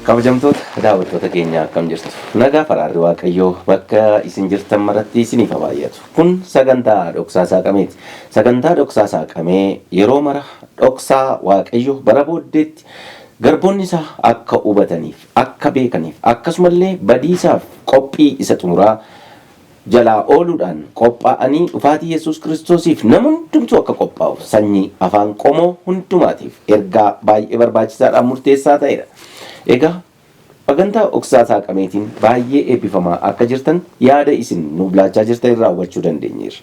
Kabajamtoota daawwattoota keenyaa akkam jirtu? Nagaa faraarri Waaqayyoo bakka isin jirtan maratti isiniif haa baay'atu. Kun sagantaa dhoksaa saaqameeti. Sagantaa dhoksaa saaqamee yeroo mara dhoksaa Waaqayyoo bara booddeetti garboonni isaa akka hubataniif, akka beekaniif, akkasumallee badiisaaf qophii isa xumuraa jalaa ooluudhaan qophaa'anii dhufaatii Yesuus Kiristoosiif nama hundumtuu akka qophaa'uuf sanyii afaan qomoo hundumaatiif ergaa baay'ee barbaachisaadhaan murteessaa ta'edha. Egaa sagantaa dhoksaa saaqameetiin baay'ee eebbifamaa akka jirtan yaada isin nu laachaa jirtan irraa hubachuu dandeenyeerra.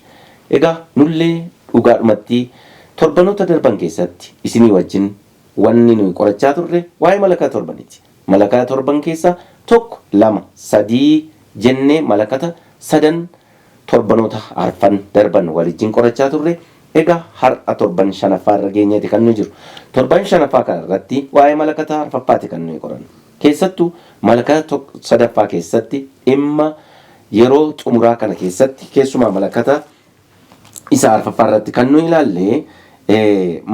Egaa nullee dhugaadhumatti torbanoota darban keessatti isinii wajjin wanni nuyi qorachaa turre waa'ee malakaa torbaniiti. Malakaa torban keessaa tokko, lama, sadii jennee malakata sadan torbanoota arfan darban waliin qorachaa turre. Egaa har'a torban shanaffaa irra geenyeeti kan nu jiru. Torban shanaffaa kana irratti waa'ee malakata arfaffaati kan nuyi qorannu. Keessattuu malakata sadaffaa keessatti dhimma yeroo xumuraa kana keessatti keessumaa malakata isa arfaffaa irratti kan nuyi ilaalle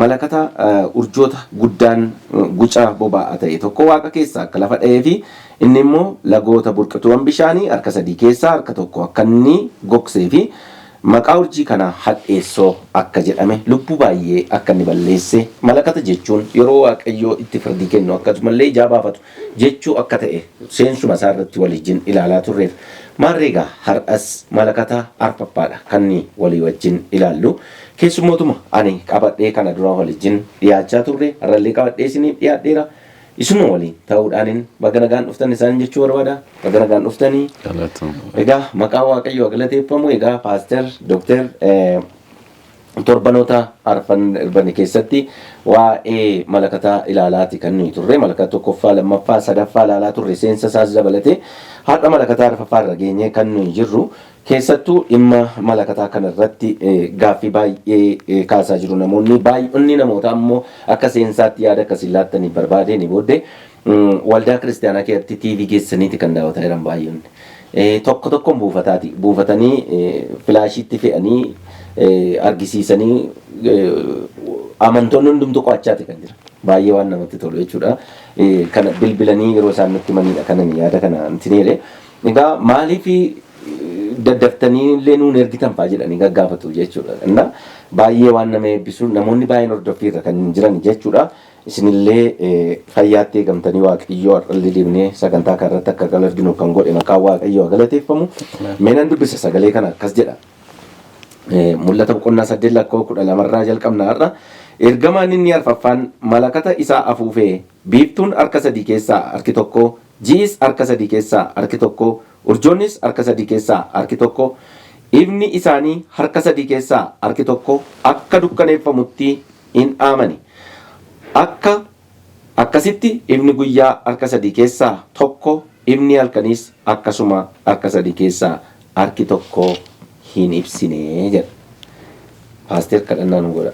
malakata urjoota guddaan guca boba'aa ta'e tokko waaqa keessaa akka lafa dha'ee fi inni immoo lagoota burqituuwwan bishaanii harka sadii keessaa harka tokko akka inni gogsee fi maqaa urjii kana hadheessoo akka jedhame lubbuu baay'ee akka inni balleesse malakata jechuun yeroo Waaqayyoo itti firdii kennu akkasumallee ijaa baafatu jechuu akka ta'e seensuma isaa irratti waliin ilaalaa turreef maarreegaa har'as malakata arfaffaadha kan walii wajjin ilaallu. Keessumootuma ani qabadhee kana dura waliin dhiyaachaa turre har'allee qabadhee isiniif dhiyaadheera. Isuma waliin ta'uudhaan baga nagaan dhuftan isaan jechuu barbaada. Baga nagaan dhuftanii. Egaa maqaa Waaqayyoo galateeffamu. Egaa Paaster Dookter torbanoota arfan darbanii keessatti waa'ee malakataa ilaalaati kan nuyi turre. Malakata tokkoffaa, lammaffaa, sadaffaa ilaalaa turre seensa isaas dabalatee har'a malakataa arfaffaa irra geenyee kan nuyi jirru. Keessattuu dhimma malakataa kana irratti gaaffii baay'ee kaasaa jiru namoonni. Baay'inni namoota ammoo akka seensaatti yaada akkasii laattanii barbaadeen booddee waldaa kiristaanaa keessatti TV geessaniiti kan daawwataa jiran baay'inni. Tokko tokkoon buufatanii filaashiitti fe'anii argisiisanii amantoonni hundumtuu qo'achaati kan jira. Baay'ee waan namatti tolu jechuudha. Kana bilbilanii yeroo isaan nutti himanidha kanan yaada kana antineere. Egaa maaliif daddaftanii illee nuun ergitan fa'aa jedhanii gaggaafatu jechuudha. Inna baay'ee waan nama eebbisu namoonni baay'een hordoffiirra kan jiran jechuudha. Isinillee fayyaatti eegamtanii Waaqayyoo har'allee deemnee sagantaa kanarratti akka kan arginu kan godhe maqaa Waaqayyoo galateeffamu. Meenan dubbisa sagalee kana akkas jedha. Mul'ata boqonnaa 8:12 jalqabna har'a. Ergamaan inni arfaffaan malakata isaa afuufee biiftuun harka sadii keessaa harki tokko, ji'is harka sadii keessaa harki tokko, urjoonnis harka sadii keessaa harki tokko, ifni isaanii harka sadii keessaa harki tokko akka dukkaneeffamutti hin aamani. Akkasitti ifni guyyaa harka sadii keessaa tokko, ifni halkanis akkasuma harka sadii keessaa harki tokko hin ibsine jedha. Paaster kadhannaa nu godha.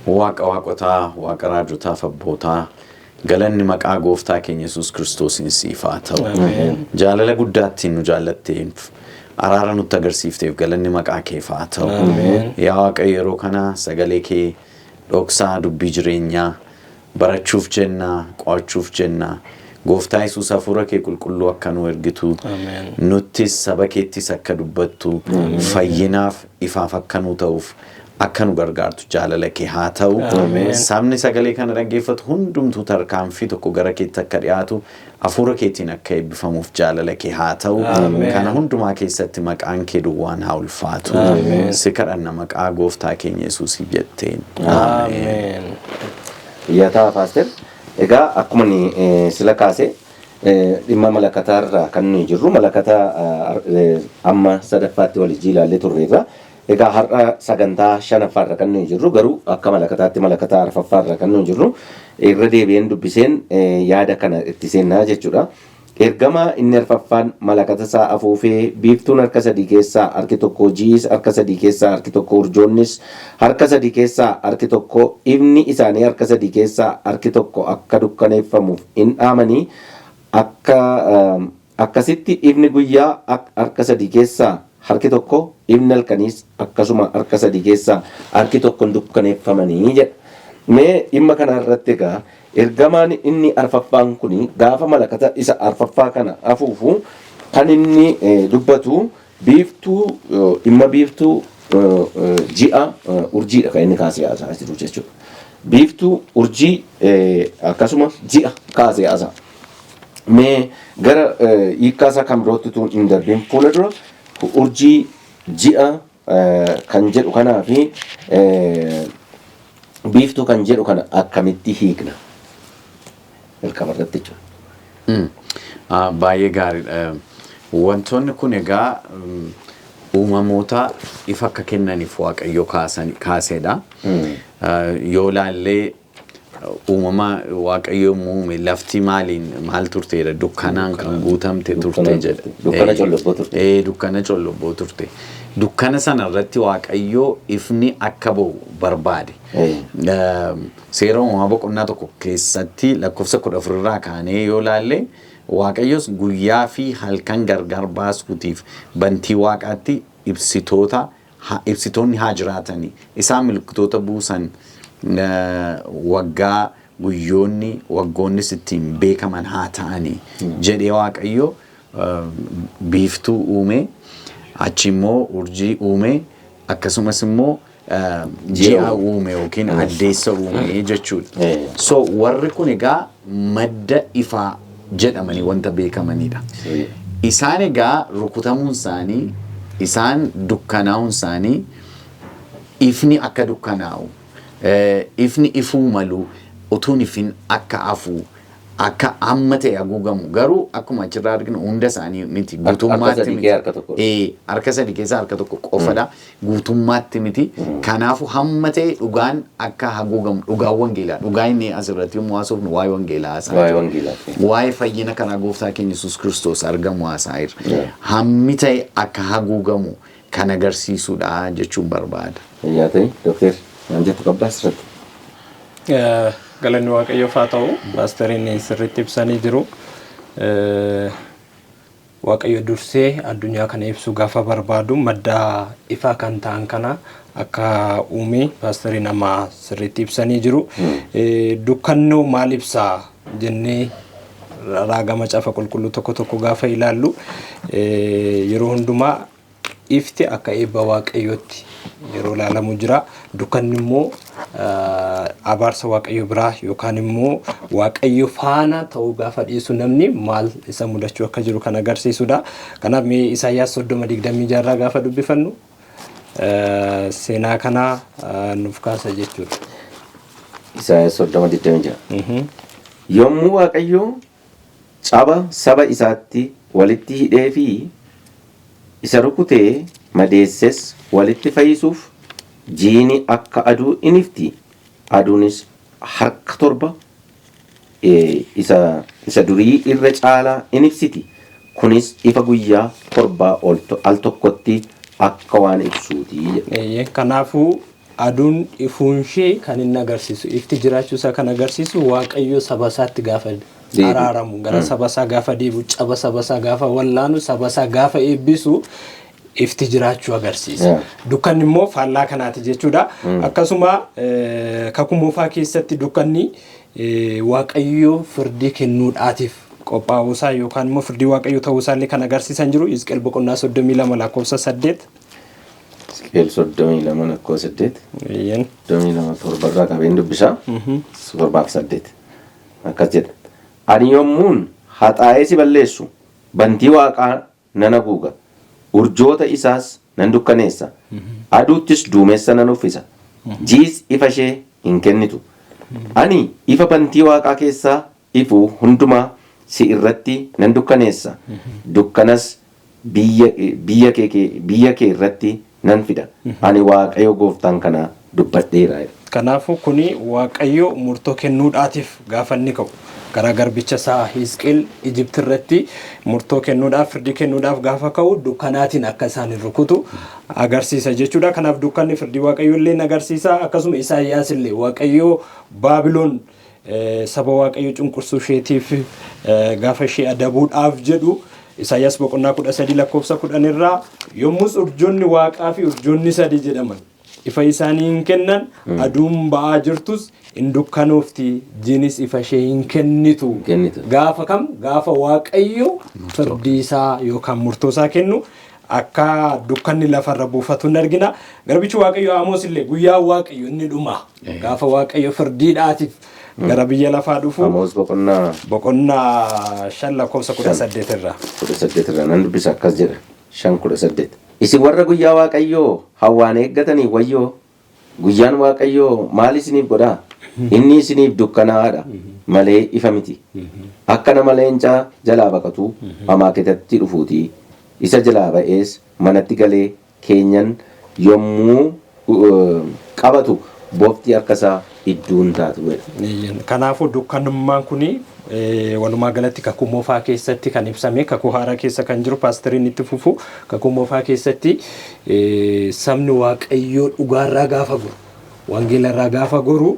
Waaqa waaqotaa, waaqa raajotaa, abbootaa, galanni maqaa gooftaa keenya Yesuus Kiristoosiin siif haa ta'u. Jaalala guddaatti nu jaallatteef, araara nutti agarsiifteef galanni maqaa keef haa ta'u. Yaa Waaqayyo yeroo kana sagalee kee dhoksaa dubbii jireenyaa barachuuf jennaa, qo'achuuf jennaa. Gooftaa Yesuus hafuura kee qulqulluu akka nu ergitu, nuttis saba keettis akka dubbattu, fayyinaaf ifaaf akka nu ta'uuf akka nu gargaartu jaalala kee haa ta'u. Sabni sagalee kana dhaggeeffatu hundumtuu tarkaanfii tokko gara keetti akka dhiyaatu hafuura keetiin akka eebbifamuuf jaalala kee haa ta'u. Kana hundumaa keessatti maqaan kee duwwaan haa ulfaatu. Si kadhanna maqaa gooftaa keenya Yesuusiif jetteen. Ameen. Iyyataa Paaster. Egaa akkuma sila kaase dhimma malakataarraa kan nuyi jirru malakata amma sadaffaatti waliin ilaallee turreerra. Egaa har'a sagantaa shanaffaarra kan nuyi jirru garuu akka malakataatti malakata arfaffaarra kan nuyi jirru irra deebi'een dubbiseen yaada kana itti seennaa jechuudha. Ergama inni arfaffaan malakata isaa afuufee biiftuun harka sadii keessaa harki tokko, ji'is harka sadii keessaa harki tokko, urjoonnis harka sadii keessaa harki tokko, ifni isaanii harka sadii keessaa harki tokko akka dukkaneeffamuuf hin aamanii. Akkasitti ifni guyyaa harka sadii keessaa harki tokko, ifni halkanis akkasuma harka sadii keessaa harki tokko dukkaneeffamanii jedha. Mee dhimma kana irratti egaa ergamaan inni arfaffaan kuni gaafa malakata isa arfaffaa kana afuufu kan inni dubbatu biiftuu dhimma biiftuu ji'a urjiidha kan inni kaasee haasaa jiru jechuudha. Biiftuu urjii akkasuma ji'a kaasee haasaa. Mee gara hiikkaasaa kan birootti tun hin darbin fuula dura urjii ji'a kan jedhu kanaa fi biiftuu kan jedhu kana akkamitti hiikna? Jalqaba irratti jechuudha. Baay'ee gaariidha. Wantoonni kun egaa uumamoota ifa akka kennaniif Waaqayyo kaaseedha. Yoo laallee uumama Waaqayyo muume lafti maal turteedha? Dukkanaan kan guutamte turte jedha. Dukkana collobboo turte. Dukkana collobboo turte. Dukkana sana irratti Waaqayyo ifni akka ba'u barbaade. Seera uumamaa boqonnaa tokko keessatti lakkoofsa 14 irraa kaanee yoo laalle Waaqayyos guyyaa fi halkan gargar baasuutiif bantii Waaqaatti ibsitoonni haa jiraatanii isaan milkitoota buusan waggaa waggoonnis ittiin beekaman haa ta'anii jedhee Waaqayyo biiftuu uume achi immoo urjii uume akkasumas immoo ji'a uume yookiin addeessa uume jechuudha. So warri kun egaa madda ifaa jedhamanii wanta beekamanidha. Isaan egaa rukutamuun isaanii isaan dukkanaa'uun isaanii ifni akka dukkanaa'u ifni ifuu malu utuun ifin akka afuu akka amma ta'e haguugamu garuu akkuma achirraa arginu hunda isaanii miti guutummaatti miti. Harka sadii keessaa harka tokko qofadha guutummaatti miti. Kanaafuu hamma ta'e dhugaan akka haguugamu dhugaan wangeelaa dhugaa inni asirratti yommuu haasofnu waa'ee wangeelaa haasaa waa'ee fayyina kanaa gooftaa keenya Yesuus Kiristoos argamu haasaa irra hammi ta'e akka haguugamu kan agarsiisudha jechuun barbaada. Fayyaa ta'e Dookter maal jettu qabdaa asirratti? Galanni Waaqayyoof haa ta'u paastoriin sirriitti ibsanii jiru. Waaqayyo dursee addunyaa kana ibsuu gaafa barbaadu madda ifaa kan ta'an kana akka uume paastoriin nama sirriitti ibsanii jiru. Dukkannoo maal ibsaa jennee raaga macaafa qulqulluu tokko gaafa ilaallu yeroo hundumaa ifti akka eebba Waaqayyootti yeroo ilaalamu jira. Dukkanni immoo abaarsa Waaqayyo biraa yookaan immoo Waaqayyo faana ta'uu gaafa dhiisu namni maal isa mudachuu akka jiru kan agarsiisudha. Kanaaf mee Isaayyaas 30:26 gaafa dubbifannu seenaa kana nuuf kaasa jechuudha. Isaayyaas 30:26. Yommuu Waaqayyo caba saba isaatti walitti hidhee fi isa rukutee madeesses walitti fayyisuuf jiini akka aduu in ifti aduunis harka 7 isa durii irra caalaa in ibsiti kunis ifa guyyaa 7 al tokkotti akka waan ibsuuti. Kanaafuu aduun ifuun ishee kan inni agarsiisu ifti jiraachuu isaa kan agarsiisu Waaqayyo saba isaatti gaafa araaramu gara saba isaa gaafa deebi'u caba saba isaa gaafa wallaanu saba isaa gaafa eebbisu ifti jiraachuu agarsiisa. Dukkanni immoo faallaa kanaati jechuudha. Akkasuma kakumuufaa keessatti dukkanni Waaqayyo firdii kennuudhaatiif qophaa'uusaa yookaan immoo firdii Waaqayyo ta'uusaallee kan agarsiisan jiru. Hizqeel boqonnaa 32 lakkoofsa 8. Hizqeel 32 lakkoofsa 8. 32 7 qabeen dubbisaa 7-8 akkas jedha. Ani yommuun haxaa'ee si balleessu bantii Waaqaa nan haguuga. Urjoota isaas nan dukkaneessa. Aduuttis duumessa nan uffisa. Jiis ifa ishee hin kennitu. Ani ifa bantii Waaqaa keessaa ifu hundumaa si irratti nan dukkaneessa. Dukkanas biyya kee irratti nan fida. Ani Waaqayyo gooftaan kana dubbadheera. Kanaafuu kuni Waaqayyo murtoo kennuudhaatiif gaafa inni ka'u. Gara garbicha isaa Hizqeel Ijipti irratti murtoo kennuudhaaf firdii kennuudhaaf gaafa ka'u dukkanaatiin akka isaan rukutu agarsiisa jechuudha. Kanaaf dukkanni firdii Waaqayyo illee agarsiisa. Akkasuma Isaayyaas illee Waaqayyo Baabiloon saba Waaqayyo cunqursuu isheetiif gaafa ishee adabuudhaaf jedhu Isaayyaas boqonnaa 13 lakkoofsa 10 irraa yommus urjoonni Waaqaa fi urjoonni sadii jedhaman ifa isaanii hin kennan aduun ba'aa jirtus hin dukkanoofti jinis ifa ishee hin kennitu gaafa kam gaafa waaqayyo firdii isaa yookaan murtoo isaa kennu akka dukkanni lafarra buufatu hin argina garbichi waaqayyo Amoos illee guyyaa waaqayyo inni dhuma gaafa waaqayyo firdiidhaatiif gara biyya lafaa dhufu Amoos boqonnaa 5:18 irraa 18 irraa nan dubbisa akkas jedha 5:18 isin warra guyyaa waaqayyoo hawwaan eeggatanii wayyoo guyyaan waaqayyoo maal isiniif godhaa inni isiniif dukkanaa'aadha malee ifa miti akka nama leencaa jalaa baqatu amaaketatti dhufuutii isa jalaa ba'ees manatti galee keenyan yommuu qabatu boofti harkasaa idduun taatu jedha. Kanaafuu dukkanummaan kuni walumaa galatti kakuu moofaa keessatti kan ibsame kakuu haaraa keessa kan jiru paastariin itti fufu kakuu moofaa keessatti sabni waaqayyoo dhugaarraa gaafa goru wangeelarraa gaafa goru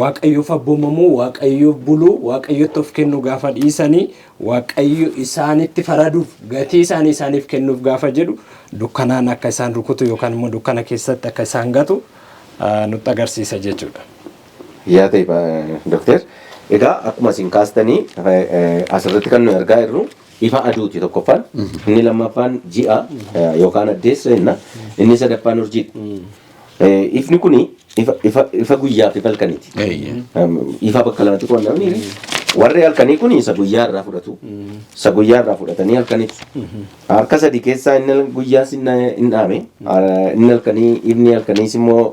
waaqayyoof abboomamu waaqayyoof bulu waaqayyootti of kennu gaafa dhiisanii waaqayyo isaanitti faraduuf gatii isaaniif kennuuf gaafa jedhu dukkanaan akka isaan rukutu yookaan immoo dukkana keessatti akka isaan gatu nutti agarsiisa jechuudha. Yaa ta'e Dookter egaa akkuma isin kaastanii asirratti kan nuyi argaa jirru ifa aduuti tokkoffaan inni lammaffaan ji'a yookaan addeessa jenna inni sadaffaan urjiidha. Ifni kuni ifa guyyaa fi halkaniiti. Ifa bakka lamatti qoonnamni warri halkanii kuni isa guyyaa irraa fudhatu. Isa guyyaa irraa fudhatanii halkan ibsu. Harka sadii keessaa inni guyyaas hin dhaame. Inni halkanii ifni halkaniis immoo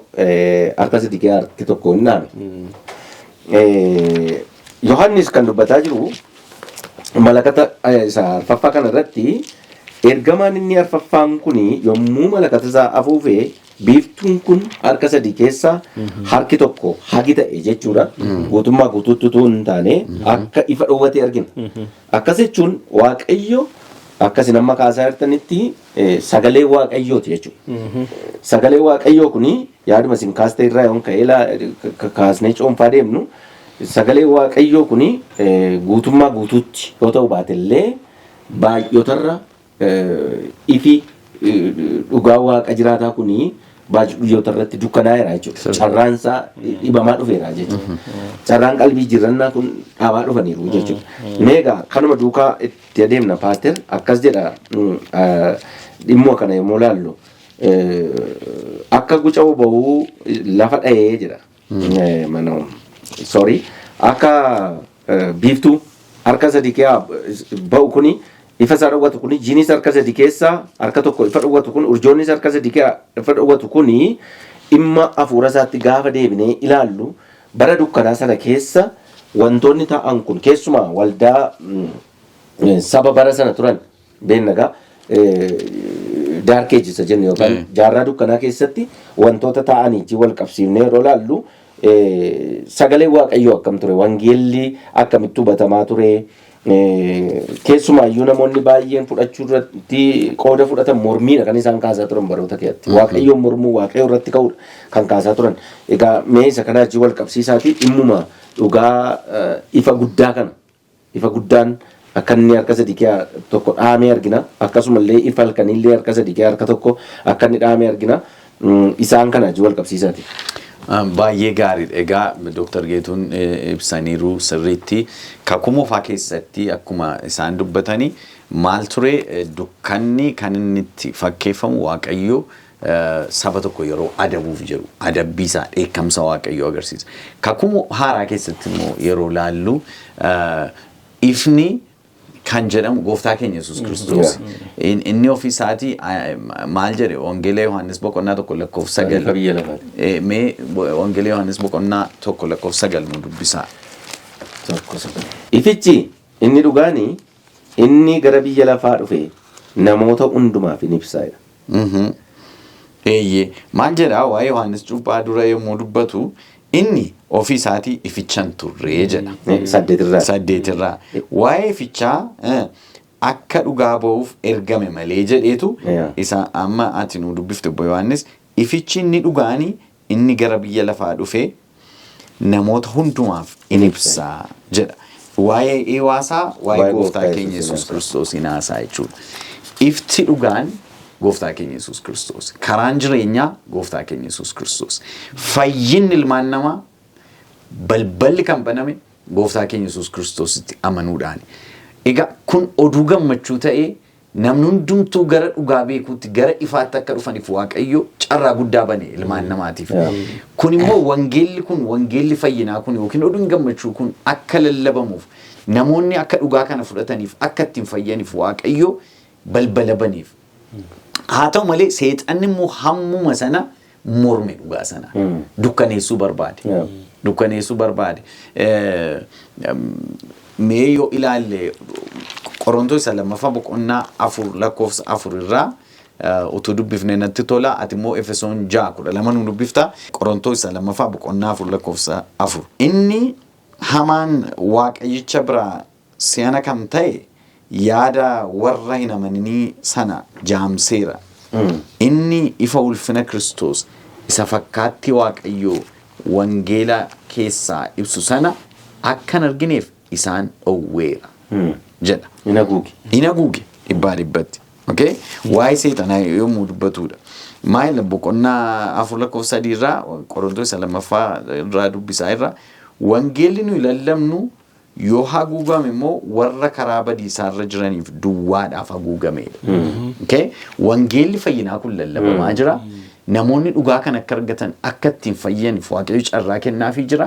harka sadii keessaa harki tokko hin dhaame. Yohannis kan dubbataa jiru malakata isa arfaffaa kana irratti ergamaan inni arfaffaan kuni yommuu malakata isaa afuufee biiftuun kun harka sadii keessaa harki tokko hagi ta'e jechuudha. Guutummaa guutuutti utuu hin taane akka ifa dhowwatee argina. Akkas jechuun waaqayyo akkasin amma kaasaa jirtanitti sagalee waaqayyooti jechuudha. Sagalee waaqayyoo kuni yaaduma isin kaastee irraa yoon ka'ee kaasnee coonfaa deemnu sagalee waaqayyoo kuni guutummaa guutuutti yoo ta'u baatellee baay'ootarra ifi dhugaa waaqa jiraataa kuni baay'oota irratti dukkanaa'eera jechuudha. Carraan isaa dhibamaa dhufeera jechuudha. Carraan qalbii jirannaa kun dhaabaa dhufaniiru jechuudha. Meegaa kanuma duukaa itti adeemna paaster akkas jedha dhimmoo kana yommuu laallu akka guca ba'uu lafa dha'ee jedha. Akka biiftuu harka sadii keessaa ba'u kuni ifa isaa dhowwatu kuni jinis harka sadii keessaa harka tokko ifa dhowwatu kun urjoonnis harka sadii keessaa ifa dhowwatu kuni dhimma hafuura isaatti gaafa deebinee ilaallu bara dukkanaa sana keessa wantoonni ta'an kun keessumaa waldaa saba bara sana turan beennagaa daarkeejisa jennu yookaan jaarraa dukkanaa keessatti wantoota ta'anii wal qabsiifnee yeroo ilaallu sagalee waaqayyoo akkam ture wangeelli akkamitti hubatamaa ture. Keessumaayyuu namoonni baay'een fudhachuu irratti qooda fudhatan mormiidha kan isaan kaasaa turan baroota keessatti. Waaqayyoon mormuu waaqayyoo irratti ka'uudha kan kaasaa turan. Egaa mee isa kana wajjin wal qabsiisaatii dhimmuma dhugaa ifa guddaa kana ifa guddaan akka inni harka sadii keessaa tokko dhaamee argina. Akkasumallee ifa halkanillee harka sadii keessaa harka tokko akka inni dhaamee argina. Isaan kana wajjin wal qabsiisaatii. Baay'ee gaariidha. Egaa Dooktar Geetuun ibsaniiru sirriitti kakuu moofaa keessatti akkuma isaan dubbatanii maal ture dukkanni kan inni itti fakkeeffamu waaqayyo saba tokko yeroo adabuuf jedhu adabbii isaa dheekkamsa waaqayyo agarsiisa. Kakuu haaraa keessatti immoo yeroo laallu ifni kan jedhamu gooftaa keenya Yesuus Kiristoos. Inni ofii isaatii maal jedhe wangeela Yohannis boqonnaa 1:9. Mee wangeela Yohannis boqonnaa 1:9 nu dubbisaa. Ifichi inni dhugaanii inni gara biyya lafaa dhufe namoota hundumaaf hin ibsaa'edha. Eeyyee maal jedhaa waa'ee Yohannis cuuphaa dura yommuu dubbatu inni ofii isaatii ifichan turree jedha. 8 waa'ee ifichaa akka dhugaa ba'uuf ergame malee jedheetu isa amma ati nu dubbifte obbo Yohannis ifichi inni dhugaanii inni gara biyya lafaa dhufe namoota hundumaaf in ibsaa jedha. Waa'ee eewaasaa waa'ee gooftaa keenya Yesuus Kiristoos hin haasaa jechuudha. Ifti dhugaan gooftaa keenya Yesuus Kiristoos. Karaan jireenyaa gooftaa keenya Yesuus Kiristoos. Fayyinni ilmaan namaa balballi kan baname gooftaa keenya Yesuus Kiristoositti amanuudhaani. Egaa kun oduu gammachuu ta'ee namni hundumtuu gara dhugaa beekuutti gara ifaatti akka dhufaniif Waaqayyo carraa guddaa bane ilmaan namaatiif. Kun immoo wangeelli fayyinaa kun yookiin oduun gammachuu kun akka lallabamuuf namoonni akka dhugaa kana fudhataniif akka ittiin fayyaniif Waaqayyo balbala baneef. Haa ta'u malee seexanni immoo hammuma sana morme dhugaa sana dukkaneessuu barbaade. Dukkaneessuu barbaade. Mee yoo ilaalle Qorontos 2:4 irraa utuu dubbifne natti tola. Ati immoo Efesoon 6:12 nu dubbifta. Qorontos 2:4. Inni hamaan Waaqayyicha biraa si'ana kan ta'e yaada warra hin amananii sana jaamseera. Inni ifa ulfina Kiristoos isa fakkaatti Waaqayyoo wangeela keessaa ibsu sana akkan argineef isaan dhowweera jedha. Hin haguuge dhibbatti. Okay? Waa'ee seexanaa yommuu dubbatudha. Maayila boqonnaa 4:3 irraa Qorontos 2 irraa dubbisaa irraa wangeelli nuyi lallabnu yoo haguugame immoo warra karaa badiisaarra jiraniif duwwaadhaaf haguugameedha. Okay? Wangeelli fayyinaa kun lallabamaa jira. Namoonni dhugaa kan akka argatan akka ittiin fayyaniif Waaqayyo carraa kennaafii jira.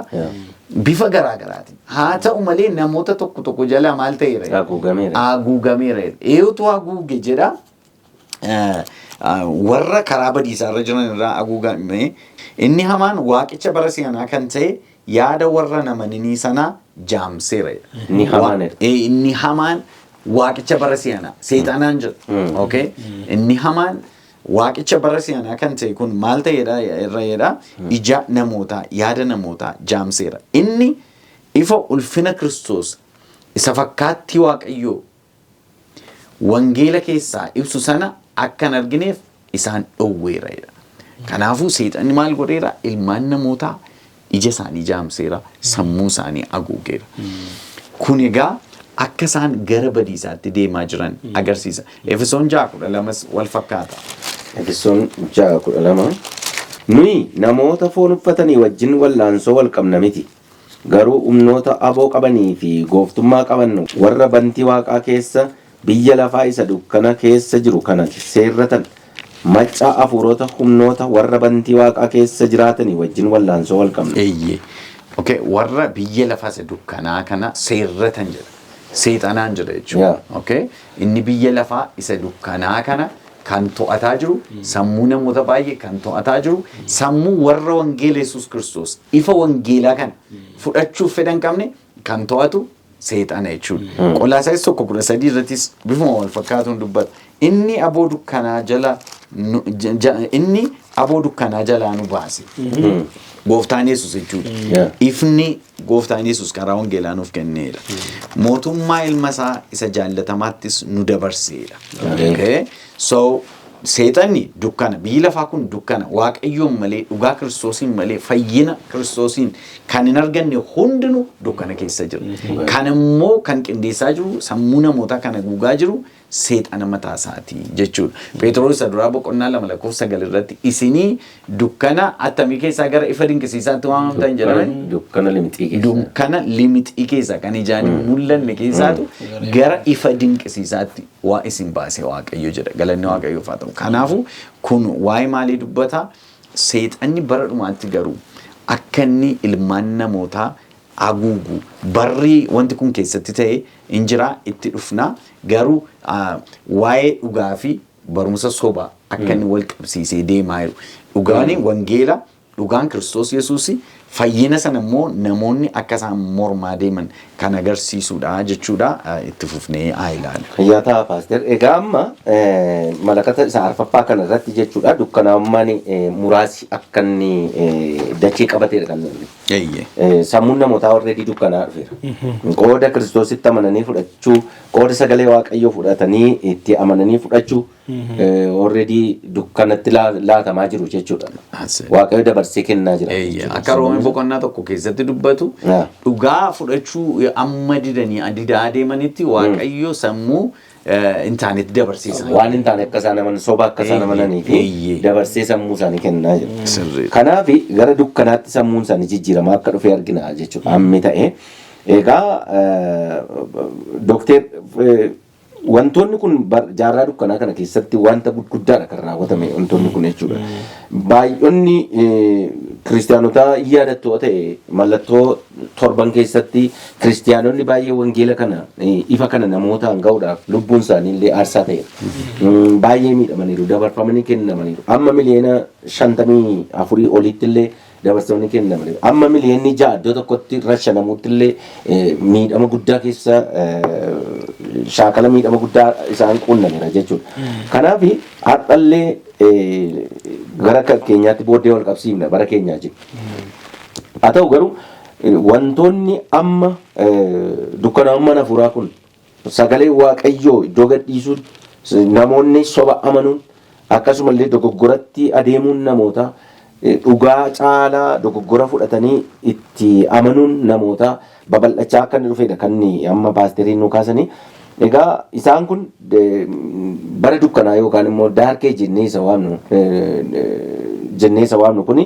Bifa garaagaraatiin. Haa ta'u malee namoota tokko jalaa maal ta'eera? Haguugameera. Eeyotu haguuge jedha. Warra karaa badiisaarra jiran irraa haguugame. Inni hamaan Waaqicha bara si'anaa kan ta'e yaada warra namananii sanaa jaamseera. Inni hamaan Waaqicha bara si'anaa seexanaan jira. Okay? Inni hamaan Waaqicha bara si'anaa kan ta'e kun maal ta'eedha irra ija namootaa yaada namootaa jaamseera. Inni ifa ulfina Kiristoos isa fakkaatti Waaqayyoo wangeela keessaa ibsu sana akkan argineef isaan dhowweera. Kanaafuu seexanni maal godheera? Ilmaan namootaa ija isaanii jaamseera, sammuu isaanii haguugeera. Kun egaa akka isaan gara badiisaatti deemaa jiran agarsiisa. Efesoon 6:12 wal fakkaata. Efesoon 6:12 nuyi namoota foon uffatanii wajjin wallaansoo wal qabna miti. Garuu humnoota aboo qabanii fi gooftummaa qaban warra bantii Waaqaa keessa biyya lafaa isa dukkana keessa jiru kana seerratan macaa hafuurota humnoota warra bantii Waaqaa keessa jiraatanii wajjin wallaansoo wal qabna. Okay, warra biyya lafaa isa dukkanaa kana seerratan jedha. Seexanaan jedha jechuudha. Okay? Inni biyya lafaa isa dukkanaa kana kan to'ataa jiru, sammuu namoota baay'ee kan to'ataa jiru, sammuu warra wangeela Yesuus Kiristoos ifa wangeelaa kana fudhachuuf fedhan qabne kan to'atu seexana jechuudha. Qolaasaayis 1:13 irrattis bifuma wal fakkaatuun dubbata. Inni aboo dukkanaa jalaa nu baase. Gooftaan Yesuus jechuudha. Ifni Gooftaan Yesuus karaa wangeelaa nuuf kenneedha. Mootummaa ilma isaa isa jaallatamaattis nu dabarseedha. Okay? So seexanni dukkana biyyi lafaa kun dukkana Waaqayyoon malee dhugaa Kiristoosiin malee fayyina Kiristoosiin kan hin arganne hundinuu dukkana keessa jira. Kan immoo kan qindeessaa jiru sammuu namootaa kana guugaa jiru seexana mataa isaatii jechuudha. Phexros duraa boqonnaa 2:9 irratti isinii dukkana attamii keessaa gara ifa dinqisiisaatti waamamtan jedhaman dukkana limixii keessaa kan ijaan hin mul'anne keessaatu gara ifa dinqisiisaatti waa isin baase Waaqayyo jedha. Galanni Waaqayyoof haa ta'u. Kanaafuu kun waa'ee maalii dubbata? Seexanni bara dhumaatti garuu akka inni ilmaan namootaa haguugu barri wanti kun keessatti ta'e injira itti dhufna garuu waa'ee dhugaa fi barumsa sobaa akka inni wal qabsiisee deemaa jiru. Dhugaan wangeela dhugaan Kiristoos Yesuus fayyina sana immoo namoonni akka isaan mormaa deeman kan agarsiisudha jechuudha. Itti fufnee haa ilaalu. Fayyataa Paaster, egaa amma malakata isa arfaffaa kana irratti jechuudha dukkanaa'ummaan muraasi akka inni dachee qabateedha kan inni. Sammuun namootaa already dukkanaa dhufeera. Qooda Kiristoositti amananii fudhachuu, qooda sagalee Waaqayyoo fudhatanii itti amananii fudhachuu already dukkanatti laatamaa jiru jechuudha. Waaqayyo dabarsee kennaa jira. Akka Roomee boqonnaa tokko keessatti dubbatu dhugaa fudhachuu amma didanii adidaa deemanitti Waaqayyo sammuu intaanitti dabarsiisa. Waan hin taane akka isaan amanan soba akka isaan amananii fi dabarsee sammuu isaanii kennaa jiru. Kanaaf gara dukkanaatti sammuun isaanii jijjiiramaa akka dhufe argina jechuudha. Ammi ta'e egaa dookter wantoonni kun jaarraa dukkanaa kana keessatti wanta guddaadha kan raawwatame wantoonni kun jechuudha. Baay'oonni kiristaanotaa yaadattoo ta'e mallattoo torban keessatti kiristaanonni baay'ee wangeela kana ifa kana namootaan ga'uudhaaf lubbuun isaanii illee aarsaa ta'eera. Baay'ee miidhamaniiru dabarfamanii kennamaniiru. Amma miliyoona 54 olitti illee dabarsamanii kennamaniiru. Amma miliyoonni 6 iddoo tokkotti rashanamuutti illee miidhama guddaa keessa shaakala miidhama guddaa isaan quunnameera jechuudha. Kanaaf har'allee gara keenyaatti booddee wal qabsiifna bara keenyaa jiru. Haa ta'u garuu wantoonni amma dukkana'ummaan hafuuraa kun sagalee waaqayyoo iddoo gadhiisuun namoonni soba amanuun akkasumallee dogoggoratti adeemuun namoota dhugaa caalaa dogoggora fudhatanii itti amanuun namoota babal'achaa akka inni dhufedha kan amma paasteriin nu kaasanii. Egaa isaan kun bara dukkanaa yookaan immoo daarkee jennee isa waamnu kuni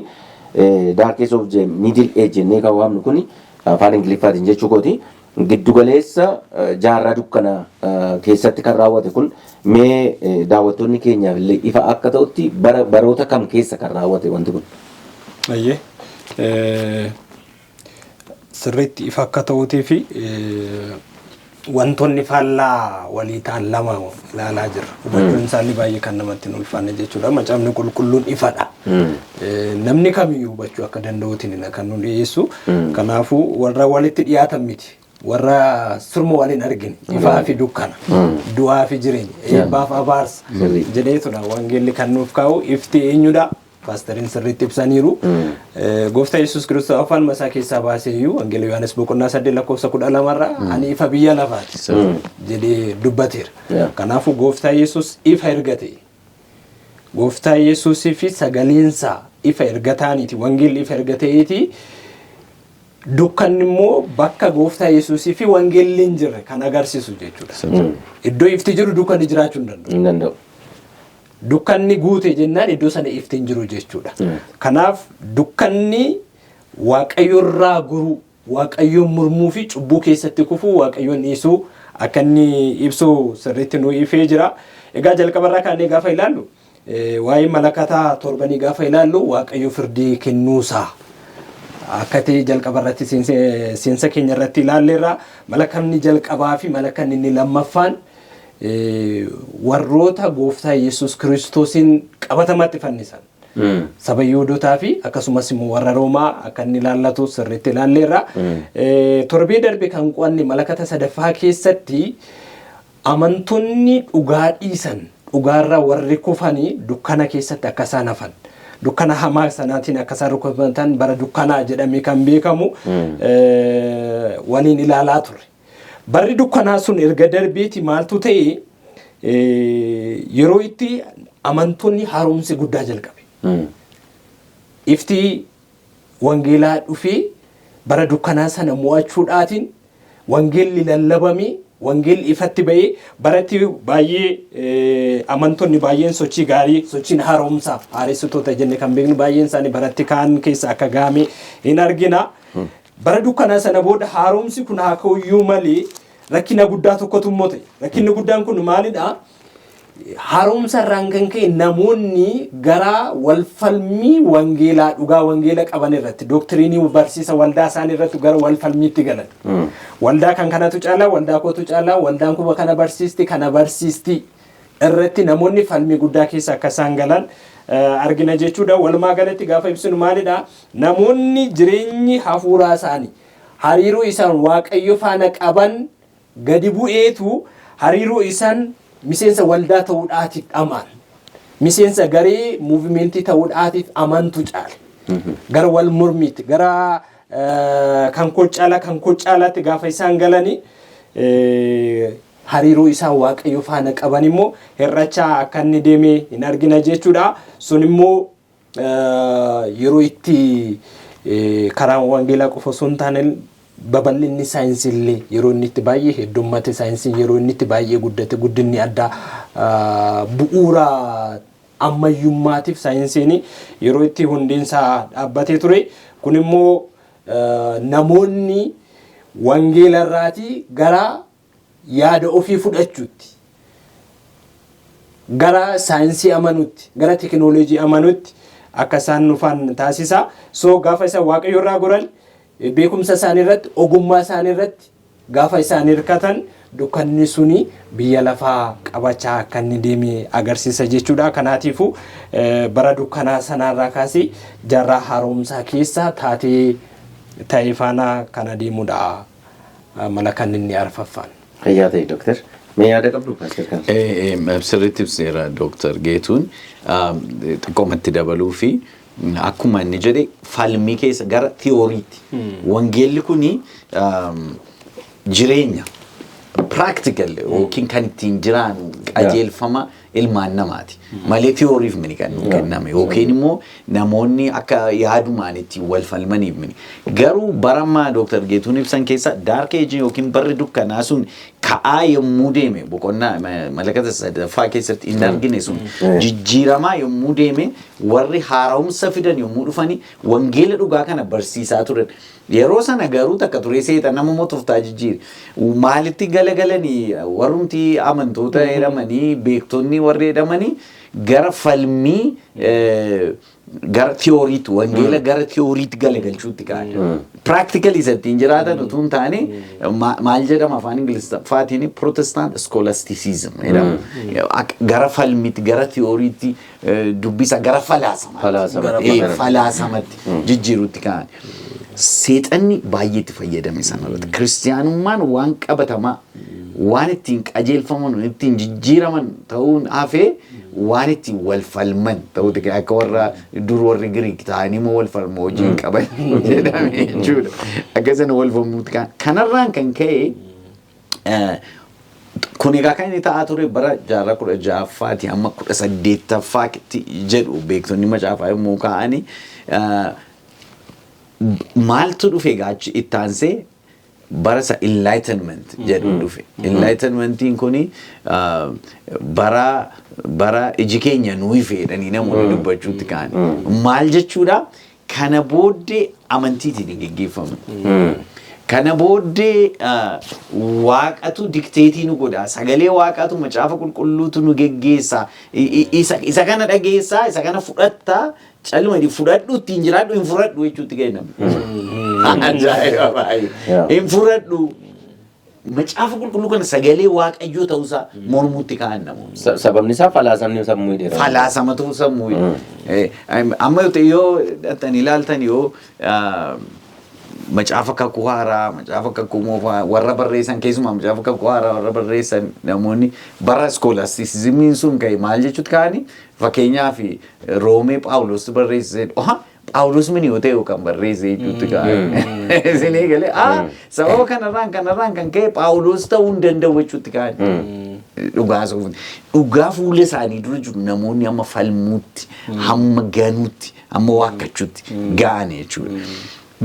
daarkees of middle age jennee kan waamnu kuni afaan ingiliffaatiin jechuu kooti giddugaleessa jaarraa dukkanaa keessatti kan raawwate kun mee daawwattoonni keenyaaf illee ifa akka ta'utti baroota kam keessa kan raawwate wanti kun? Sirriitti ifa akka ta'uutii fi wantoonni faallaa walii ta'an lama ilaalaa jirra. Hubachuun isaanii baay'ee kan namatti hin ulfaanne jechuudha. Macaafni qulqulluun ifadha. Namni kamiyyuu hubachuu akka danda'uutiin kan nu dhiyeessu. Kanaafuu warra walitti dhiyaatan miti. Warra surma waliin argine ifaa fi dukkana, du'aa fi jireenya, eebbaaf abaarsa jedheetudha. Wangeelli kan nuuf kaa'u ifti eenyudha? Paasteriin sirriitti ibsaniiru. Gooftaa Yesuus Kiristoos afaan masaa keessaa baasee iyyuu wangeela Yohannis boqonnaa 8:12 ani ifa biyya lafaati jedhee dubbateera. Kanaafuu gooftaa Yesuus ifa ergate. Gooftaa Yesuusii fi sagaleensaa ifa ergataaniiti. Wangeelli ifa ergateeti. Dukkanni immoo bakka gooftaa Yesuusii fi wangeelli hin jirre kan agarsiisu jechuudha. Iddoo ifti jiru dukkanni jiraachuu hin danda'u. Dukkanni guute jennaan iddoo sana ifti hin jiru jechuudha. Kanaaf dukkanni waaqayyoorraa guru, waaqayyoon murmuu fi cubbuu keessatti kufuu, waaqayyoon dhiisuu akka inni ibsu sirriitti nu ifee jira. Egaa jalqabarraa kaanee gaafa ilaallu waa'ee malakataa torbanii gaafa ilaallu waaqayyo firdii kennuusaa akka ta'e jalqabarratti seensa keenya irratti ilaalleerra. Malakanni jalqabaa fi malakanni inni lammaffaan warroota gooftaa Yesuus Kiristoosiin qabatamatti fannisan saba Yihuudootaa fi akkasumas immoo warra Roomaa akka inni ilaallatu sirriitti ilaalleerra. Torbee darbe kan qo'anne malakata sadaffaa keessatti amantoonni dhugaa dhiisan dhugaarra warri kufanii dukkana keessatti akka isaan hafan. Dukkana hamaa sanaatiin akka isaan rukutamtan bara dukkanaa jedhamee kan beekamu waliin ilaalaa turre. Barri dukkanaa sun erga darbeeti maaltu ta'e yeroo itti amantoonni haaromsi guddaa jalqabe. Ifti wangeelaa dhufee bara dukkanaa sana mo'achuudhaatiin wangeelli lallabame wangeelli ifatti ba'ee baratti baay'ee amantoonni baay'een sochii gaarii sochiin haaromsaaf haaressitoota jenne kan beeknu baay'een isaanii baratti kaan keessa akka gaame hin argina. Bara dukkanaa sana booda haaromsi kun haa ka'uyyuu malee rakkina guddaa tokkotu immoo ta'e. Rakkinni guddaan kun maalidha? Haaromsa irraan kan ka'e namoonni gara walfalmii wangeelaa dhugaa wangeela qaban irratti doktiriinii barsiisa waldaa isaanii irratti gara walfalmiitti galan. Waldaa kan kanatu caalaa, waldaa kootu caalaa, waldaan kuma kana barsiisti irratti namoonni falmii guddaa keessa akka isaan galan argina jechuudha. Walumaa galatti gaafa ibsinu maalidha? Namoonni jireenyi hafuuraa isaanii hariiroo isaan waaqayyo faana qaban gadi bu'eetu hariiroo isaan miseensa waldaa ta'uudhaatiif aman. Miseensa garee muuvimentii ta'uudhaatiif amantu caale. Gara wal mormiitti gara kan kocaalaatti gaafa isaan galanii hariiroo isaan waaqayyo faana qaban immoo hirrachaa akka inni deemee hin argina jechuudha. Sun immoo yeroo itti karaa wangeelaa qofa osoo hin taane babal'inni saayinsii illee yeroo inni itti baay'ee heddummate saayinsiin yeroo inni itti baay'ee guddate guddinni addaa bu'uura ammayyummaatiif saayinsiin yeroo itti hundiinsaa dhaabbatee ture kun immoo namoonni wangeelarraatii gara yaada ofii fudhachuutti gara saayinsii amanuutti gara tekinooloojii amanuutti akka isaan dhufan taasisa. So gaafa isa waaqayyo irraa goran beekumsa isaanii irratti ogummaa isaanii irratti gaafa isaan hirkatan dukkanni suni biyya lafaa qabachaa akka inni deeme agarsiisa jechuudha. Kanaatiifuu bara dukkanaa sanarraa kaasee jaarraa haaromsaa keessa taatee ta'ee faana kana deemudha mala kan inni arfaffaan. Fayyaa ta'e Dooktar. Mee yaada qabdu Paaster kan? Sirriitti ibseera Dooktar Geetuun xiqqoomatti dabaluu fi akkuma inni jedhe falmii keessa gara tiyooriitti. Wangeelli kuni jireenya practical yookiin kan ittiin jiraannu qajeelfama ilmaan namaati. Malee tiyooriif mini kan nu kenname yookiin immoo namoonni akka yaadumaan ittiin wal falmaniif mini. Garuu barammaa Dooktar Geetuun ibsan keessa dark age yookiin barri dukkanaa sun ka'aa yommuu deeme boqonnaa malakata sadaffaa keessatti hin argine sun jijjiiramaa yommuu deeme warri haaromsa fidan yommuu dhufani wangeela dhugaa kana barsiisaa turan. Yeroo sana garuu takka ture seeta nama mootoftaa jijjiire. Maalitti galagalanii warrumti amantoota jedhamanii beektonni warri jedhamanii gara falmii gara tiyooriitti wangeela gara tiyooriitti galagalchuutti kaa'e. Practically isattiin jiraatan utuu hin taane maal jedhama afaan Ingiliffaatiin Protestant scholasticism jedhama. Gara falmiitti gara tiyooriitti dubbisa gara falaasamatti jijjiiruutti kaa'an. Seexanni baay'eetti fayyadame sanarratti. Kiristiyaanummaan waan qabatamaa waan ittiin qajeelfaman ittiin jijjiiraman ta'uun hafee waan ittiin wal falman ta'uuti akka warra dur warri Giriik ta'anii immoo wal falma hojiin qaban jedhame jechuudha. Akkasana wal falmuuti kanarraan kan ka'e kun egaa kan inni ta'aa ture bara jaarraa 16ffaati hamma 18ffaatti jedhu beektonni macaafaa yommuu kaa'anii maaltu dhufe gaachi ittaansee barasa enlightenment jedhu dhufe. Enlightenmentiin kuni bara iji keenya nuyi fedhanii namoonni dubbachuutti ka'an. Maal jechuudha? Kana booddee amantiitiin geggeeffamu. Kana booddee waaqatu dikteetii nu godha. Sagalee waaqatu macaafa qulqulluutu nu geggeessa. Isa kana dhageessaa, isa kana fudhattaa. Calluma di fudhadhu ittiin jiraadhu hin fudhadhu jechuutti ga'inama. Ajaa'iba baay'ee. Hin fudhadhu. Macaafa qulqulluu kana sagalee waaqayyoo ta'uusaa mormuutti kaa'an namoonni. Sababni isaa falaasamni sammuu dheeraa. Falaasamatu sammuu. Amma yoo dhaqxanii ilaaltan yoo macaafa kakuu haaraa, macaafa kakuu moofaa warra barreessan keessumaa macaafa kakuu haaraa warra barreessan namoonni bara iskoolaastisizimiin sun ka'e maal jechuutti kaa'anii fakkeenyaaf Roomee Phaawulos barreessee Phaawulos mini yoo ta'e kan barreesse jechuutti kaa'anii. Isinii galee sababa kanarraan kan ka'e Phaawulos ta'uu hin danda'u jechuutti kaa'anii. Dhugaa fuula isaanii dura jiru namoonni amma falmuutti, hamma ganuutti, hamma waaqachuutti ga'an jechuudha.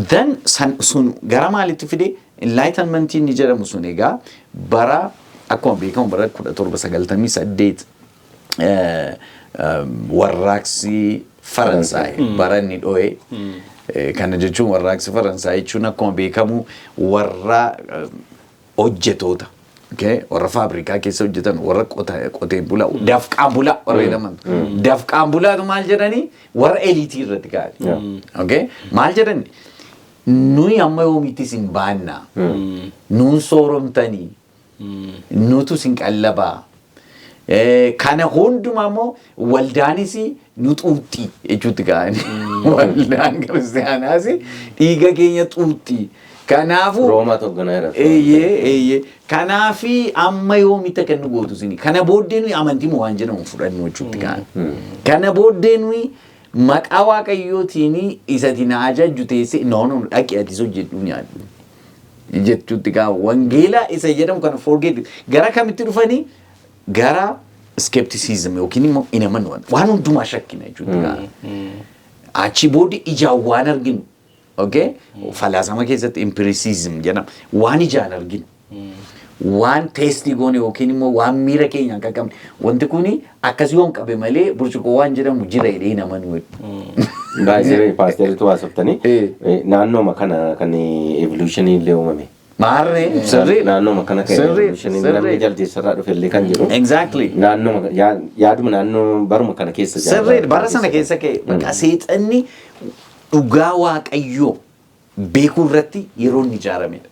Then sun gara maalitti fide enlightenmentiin ni jedhamu sun egaa bara akkuma beekamu bara 1798 warraaqsi Faransaay bara inni dho'e kana jechuun warraaqsi Faransaay jechuun akkuma beekamu warra hojjetoota warra faabrikaa keessa hojjetan warra qoteen bulaa dafqaan bulaa warra jedhaman dafqaan bulaatu maal jedhanii warra eliitii irratti kaa'e maal jedhani nuyi amma yoomittis hin baannaa nuun sooromtanii nutu sin qallabaa kana hundumaa immoo waldaanis nu xuuxxii jechuutti kaa'anii waldaan kiristaanaas dhiiga keenya xuuxxii. Kanaafu Roomaa tokkoneera. Kanaafi amma yoomitti kan nu gootu sini. Kana booddee nuyi amantii moo waan jedhamu fudhannu jechuutti kaa'an. Kana booddee nuyi maqaa waaqayyootiin isatiin ajajju teessee noonu dhaqi atis hojjedhu nyaadhu. Jechuutti kaa'an. Wangeelaa isa jedhamu kana forget gara kamitti dhufanii gara skepticism yookiin immoo hin amanu waan hundumaa shakkina jechuutti kaa'an. Achi booddee ijaan waan arginu. Okay? Falaasama keessatti empiricism jedhama. Waan ijaan arginu. Waan teestii goone yookiin immoo waan miira keenya akka qabne wanti kuni akkasii waan qabe malee burcuqqoo waan jedhamu jira jedhee nama nu baay'ee paasteritu waasoftanii naannooma kana kan evolutionii illee uumame. Maarree sirrii naannooma kana kan evolutionii namni jaldeessarraa dhufe illee kan jedhu. Exactly. Naannooma yaaduma naannoo baruma kana keessa sirrii bara sana keessa ka'e bakka seexanni dhugaa waaqayyoo beekuu irratti yeroo inni ijaaramedha.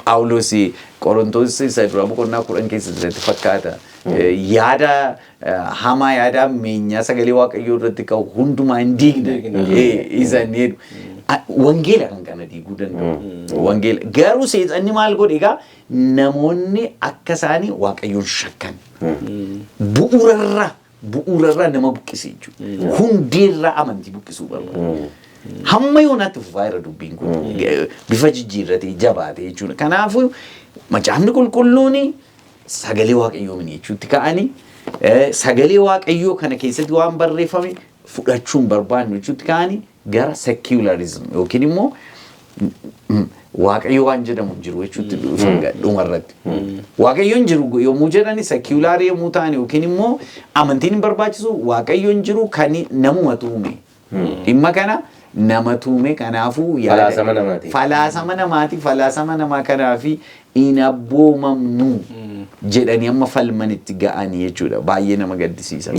Phaawulos Qorontos isa dura boqonnaa 10 keessatti fakkaata. Yaada hamaa yaada meenyaa sagalee waaqayyoo irratti ka'u hundumaa hin diigna. Isa ni jedhu. Wangeela kan kana diiguu danda'u. Wangeela garuu seexanni maal godhe egaa namoonni akka isaanii waaqayyoon shakkan. Bu'uurarraa nama buqqisee jechuudha. Hundeerraa amantii buqqisuu barbaada. Hamma yoonaatti fufaa irra dubbiin kun bifa jijjiirratee jabaatee jechuudha. Kanaafuu macaafni qulqulluun sagalee waaqayyoo mini jechuutti ka'anii sagalee waaqayyoo kana keessatti waan barreeffame fudhachuun barbaannu jechuutti ka'anii gara secularism yookiin immoo waaqayyoo waan jedhamu jiru jechuutti dhumarratti. Waaqayyoon jiru yommuu jedhani secular yommuu ta'an yookiin immoo amantiin hin barbaachisu waaqayyoon jiru kan namumatu uume. Dhimma kana nama tuume kanaafuu falaasama namaa kanaafi hin abboomamnu jedhanii amma falmanitti ga'anii jechuudha. Baay'ee nama gaddisiisa.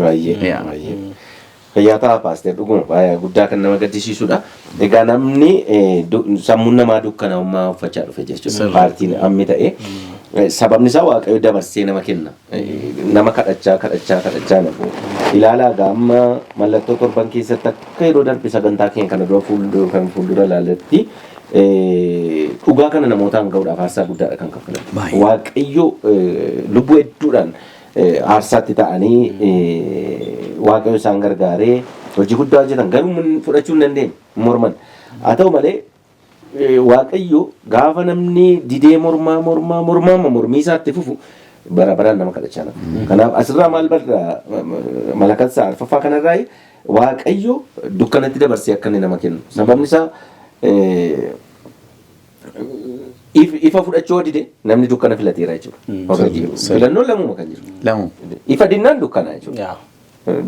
Fayyaa ta'a paaster dhuguma baay'ee guddaa kan nama gaddisiisudha. Egaa namni sammuun namaa dukkana'ummaa uffachaa dhufe jechuudha. Paartiin ammi ta'e sababni isaa waaqayyo dabarsee nama kenna. Nama kadhachaa nafu. Ilaalaa gaamma mallattoo torban keessatti akka yeroo darbe sagantaa keenya kana dura fuuldura ilaaletti dhugaa kana namootaan ga'uudhaaf aarsaa guddaadha kan kaffalan. Waaqayyo lubbuu hedduudhaan aarsaatti ta'anii waaqayyo isaan gargaaree hojii guddaa hojjetan garuu fudhachuu hin dandeenye morman. Haa ta'u malee waaqayyo gaafa namni didee mormii isaatti fufu bara baraan nama kadhachaa nafa. Kanaaf asirraa maal barra malakata arfaffaa kanarraa waaqayyo dukkanatti dabarsee akka inni nama kennu. Sababni isaa ifa fudhachuu dide namni dukkana filateera jechuudha. Filannoon lamuma kan jiru. Ifa dinnaan dukkana jechuudha.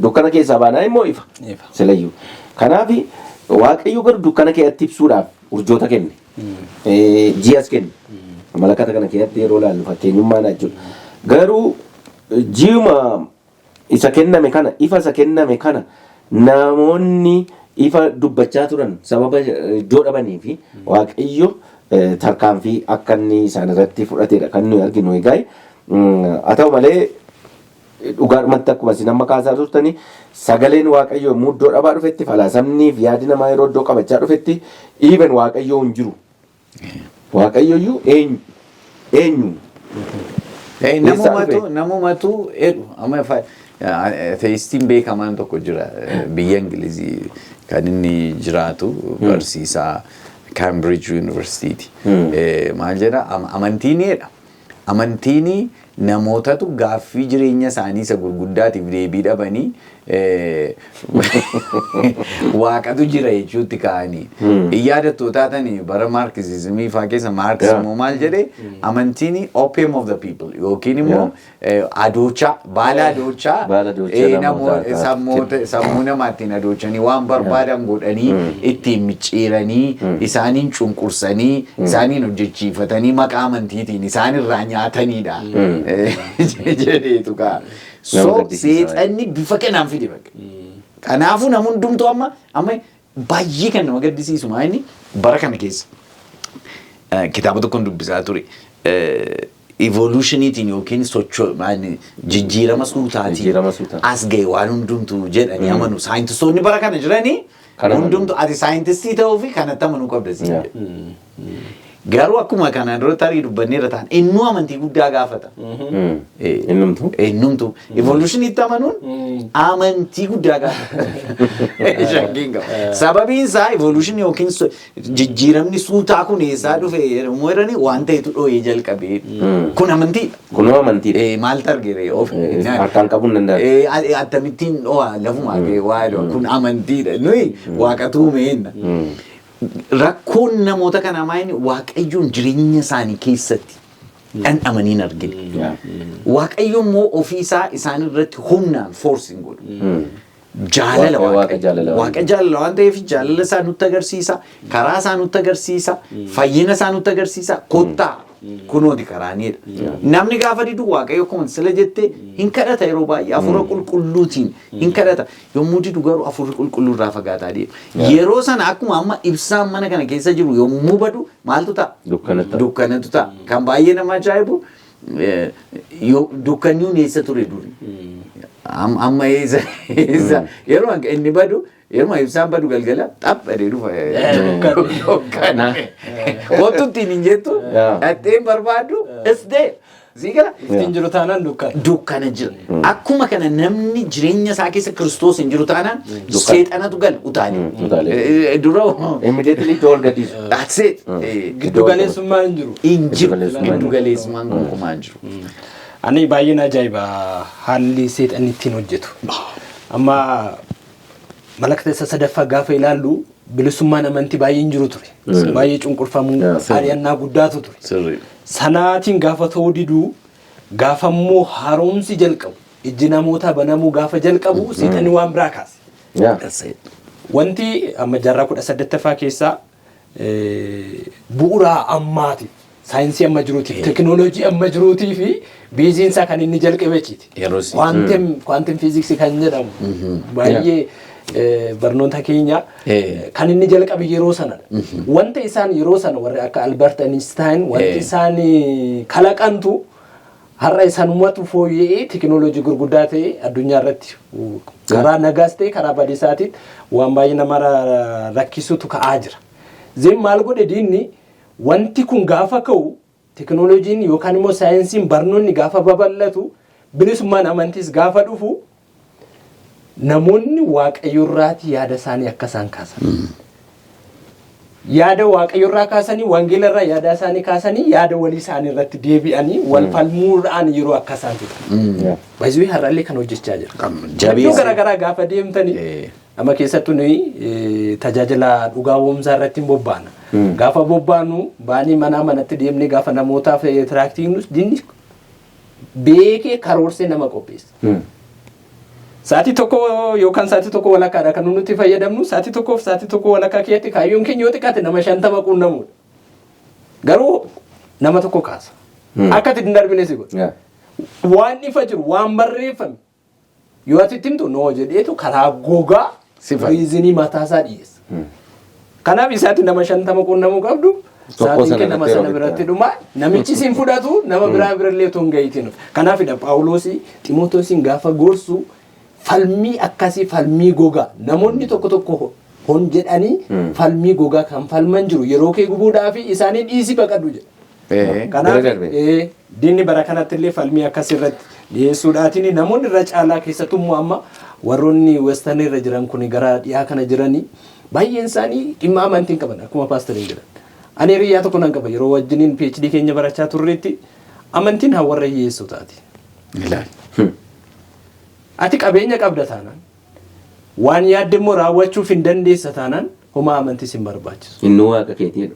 Dukkana keessaa baanaa immoo ifa. Silayyuu. Kanaaf waaqayyo garuu dukkana keessatti ibsuudhaaf urjoota kenne. Ji'as kenne. Malakata kana keessatti yeroo laallu fakkeenyummaan jechuudha. Garuu ji'uma isa kenname kana ifa isa kenname kana namoonni ifa dubbachaa turan sababa iddoo dhabanii fi waaqayyo tarkaanfii akka inni isaan irratti fudhatedha kan nuyi arginu egaa. Haa ta'u malee dhugaadhumatti akkuma isin amma kaasaa turtanii sagaleen waaqayyoo yommuu iddoo dhabaa dhufetti falaasamnii fi yaadi namaa yeroo iddoo qabachaa dhufetti even waaqayyoo hin jiru. Waaqayyooyyuu eenyu? Namumatu jedhu amma ateistiin beekamaan tokko jira biyya Ingilizii kan inni jiraatu barsiisaa Cambridge University. Maal jedha amantiin jedha. Amantiin namootatu gaaffii jireenya isaanii isa gurguddaatiif deebii dhabanii waaqatu jira jechuutti ka'anii. Iyyaadattoo taatanii bara maarkisizimii fa'aa keessa maarkisizimuu maal jedhee amantiin opium of the people yookiin immoo adoochaa baala adoochaa sammuu namaattiin adoochanii waan barbaadan godhanii ittiin micciiranii isaaniin cunqursanii isaaniin hojjechiifatanii maqaa amantiitiin isaanirraa nyaatanidha. Jedheetu ka'a. So seexanni bifa kanaan fide bakka. Kanaafuu namni hundumtuu amma baay'ee kan nama gaddisiisu maayini bara kana keessa kitaaba tokkoon dubbisaa ture. Evolutioniitiin yookiin jijjiirama suutaatiin as ga'e waan hundumtuu jedhanii amanu. Saayintistoonni bara kana jiranii hundumtuu ati saayintistii ta'uu fi kanatti amanuu qabda si. Garuu akkuma kanaan dura tarii dubbanneerra ta'an eenyu amantii guddaa gaafata. Eenyumtu evolushiniitti amanuun amantii guddaa gaafata. Sababiin isaa evolution yookiin jijjiiramni suutaa kun eessaa dhufe yommuu jedhani waan ta'etu dhooyee jalqabee kun amantiidha. Kun amantiidha. Maal targeere harkaan qabuu hin danda'u. Akkamittiin dhoo'a lafuma waa kun amantiidha nuyi waaqatu uumeena. rakkoon namoota kanaa maayini waaqayyoon jireenya isaanii keessatti dhandhamanii argina. Waaqayyoon immoo ofiisaa isaan irratti humnaan forcing godhu. Jaalala waaqa jaalala waan ta'eef jaalala isaa nutti agarsiisa, karaa isaa nutti agarsiisa, fayyina isaa nutti agarsiisa. Kottaa kunooti karaaniidha. Namni gaafa didu waaqayyo akkuma sila jettee hin kadhata yeroo baay'ee hafuura qulqulluutiin hin kadhata. Yommuu didu garuu hafuurri qulqulluu irraa fagaataa deema. Yeroo sana akkuma amma ibsaan mana kana keessa jiru yommuu badu maaltu ta'a? Dukkanatu ta'a. Kan baay'ee nama ajaa'ibu dukkanni eessa ture duri? Amma eessa yeroo inni badu yeroo ibsaan badu galgala xaphadee dhufa. Kottuutti hin jettu dhatteen barbaadu isdee Zigala ittiin jiru taanaan dukkana jira. Akkuma kana namni jireenya isaa keessa Kiristoos hin jiru taanaan seexanatu gala utaale. Dura immediately door gadhiisu. That's it. Giddu galeessummaa hin jiru. Hin jiru. Giddu galeessummaan gonkumaa hin jiru. Ani baay'een ajaa'iba haalli seexanni ittiin hojjetu. Amma Malakata isa sadaffaa gaafa ilaallu bilisummaan amantii baay'ee hin jiru ture. Baay'ee cunqurfamuu ari'annaa guddaatu ture. Sanaatiin gaafa ta'uu diduu gaafa immoo haaromsi jalqabu ijji namootaa banamuu gaafa jalqabu seexanni waan biraa kaase. Wanti amma jaarraa 18ffaa keessaa bu'uuraa ammaati. Saayinsii amma jiruutiif teekinooloojii amma jiruutii fi biiziinsaa kan inni jalqabeechiti. Quantum physics kan jedhamu baay'ee barnoota keenya kan inni jalqabe yeroo sanadha. Wanta isaan yeroo sana warri akka Albert Einstein wanti isaan kalaqantu har'a isaanumatu fooyya'ee teekinooloojii gurguddaa ta'e addunyaa irratti karaa nagaas ta'e karaa badiisaatiin waan baay'ee nama rakkisutu ka'aa jira. Zeen maal godhe diinni wanti kun gaafa ka'u teekinooloojiin yookaan immoo saayinsiin barnoonni gaafa babal'atu bilisummaan amantiis gaafa dhufu namoonni waaqayyoorraati yaada isaanii akka isaan kaasan. Yaada waaqayyoorraa kaasanii wangeelarraa yaada isaanii kaasanii yaada walii isaanii irratti deebi'anii wal falmuudhaan yeroo akka isaan fidan. Baay'ee har'allee kan hojjechaa jira. Iddoo garaagaraa gaafa deemtanii amma keessattuu nuyi tajaajila dhugaa boomsaa irratti bobbaana. Gaafa bobbaanu baanii manatti deemnee gaafa namootaaf tiraaktiinus dinni beekee karoorsee nama qopheessa. Saatii tokko yookaan saatii tokko walakkaadha kan nuti fayyadamnu saatii tokkoof saatii tokko walakkaa keessatti kaayyoon keenya yoo xiqqaate nama 50 quunnamudha. Garuu nama tokko kaasa. Akka itti darbine si godha. Waan ifa jiru waan barreeffame yoo ati timtu noo jedheetu karaa gogaa riizinii mataasaa dhiyeessa. Kanaaf isaatti nama 50 quunnamuu qabdu. Saatiin nama sana biratti dhuma namichi siin fudhatu nama biraa birallee otoo hin gahiitiin. Kanaafidha Phaawulosi Ximootoosin gaafa gorsu falmii akkasii falmii gogaa namoonni tokko hon jedhanii falmii gogaa kan falman jiru yeroo kee gubuudhaa fi isaanii dhiisii baqadhu jedha. Kanaaf diinni bara kanatti illee falmii akkasii irratti dhiyeessuudhaatiin namoonni irra caalaa keessattuu amma warroonni western irra jiran kun gara dhiyaa kana jiranii baay'een isaanii dhimma amantiin qaban akkuma paastariin jedhan. Ani hiriyaa tokko nan qaba yeroo wajjiniin PhD keenya barachaa turreetti amantiin hawarra hiyyeessuu taati. Ati qabeenya qabda taanaan waan yaadde immoo raawwachuuf hin dandeessa taanaan homaa amantis hin barbaachisu. Inni waaqa keetiidha.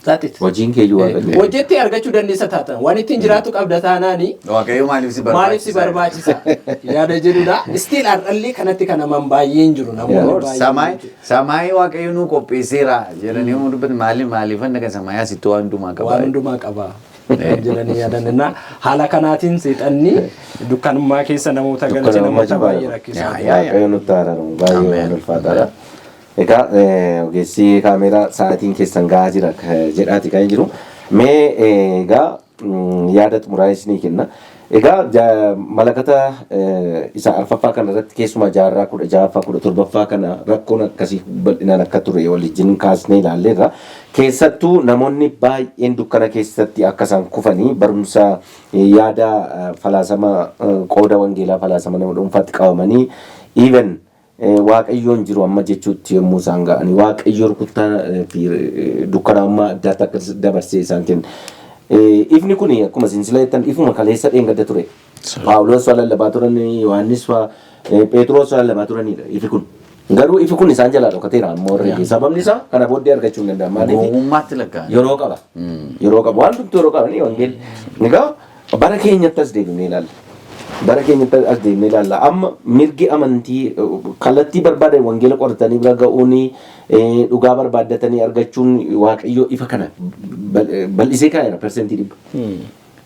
Saatit. Hojiin keeyyuu waaqa keetiidha. Hojjettee argachuu dandeessa taatan waan ittiin jiraatu qabda taanaani. Waaqayyo maaliif si barbaachisa? Yaada jedhudha. Still har'allee kanatti kan naman baay'een jiru namoonni baay'een. Samaayii waaqayyo nuu qopheesseera jedhanii yommuu dubbatan maaliif akka kan samaayaa sitti waan hundumaa qaba. Waan hundumaa qaba. Jedhanii yaadanna haala kanaatiin seexanni dukkanummaa keessa namoota galchee namoota baay'ee rakkisaa. Waaqayyo nutti araaramu baay'ee ulfaataadha. Egaa ogeessi kaameeraa sa'aatiin keessan gahaa jira jedhaati kan jiru. Mee egaa yaada xumuraa isinii kenna. Egaa malakata isa arfaffaa kana irratti keessumaa jaarraa 16ffaa 17ffaa kana rakkoon akkasii bal'inaan akka ture waliin kaasnee ilaalleerra. Keessattuu namoonni baay'een dukkana keessatti akka isaan kufanii barumsa yaada falaasama qooda wangeelaa falaasama nama dhuunfaatti qabamanii even waaqayyoon jiru amma jechuutti yommuu isaan ga'anii waaqayyoo rukuttaa fi dukkanummaa adda addaa akka dabarsee isaan kenna. Ifni kun akkuma sinsila jettan ifuma kaleessa dheengadda ture. Phaawulos waa lallabaa turanii Yohannis waa Phexros waa lallabaa turanidha ifi kun. Garuu ifi kun isaan jalaa dhokateera ammoo irra sababni isaa kana booddee argachuu hin danda'amu. Gowwummaatti lakkaa'an. Yeroo qaba. Yeroo qaba waan hundumtuu yeroo qaba ni wangeelli. Egaa bara keenyatti as deebinee ilaalla. Bara keenyatti as deebinee ilaalla. Amma mirgi amantii kallattii barbaadan wangeela qoratanii bira ga'uuni dhugaa barbaaddatanii argachuun waaqayyoo ifa kana bal'isee kaa'eera persentii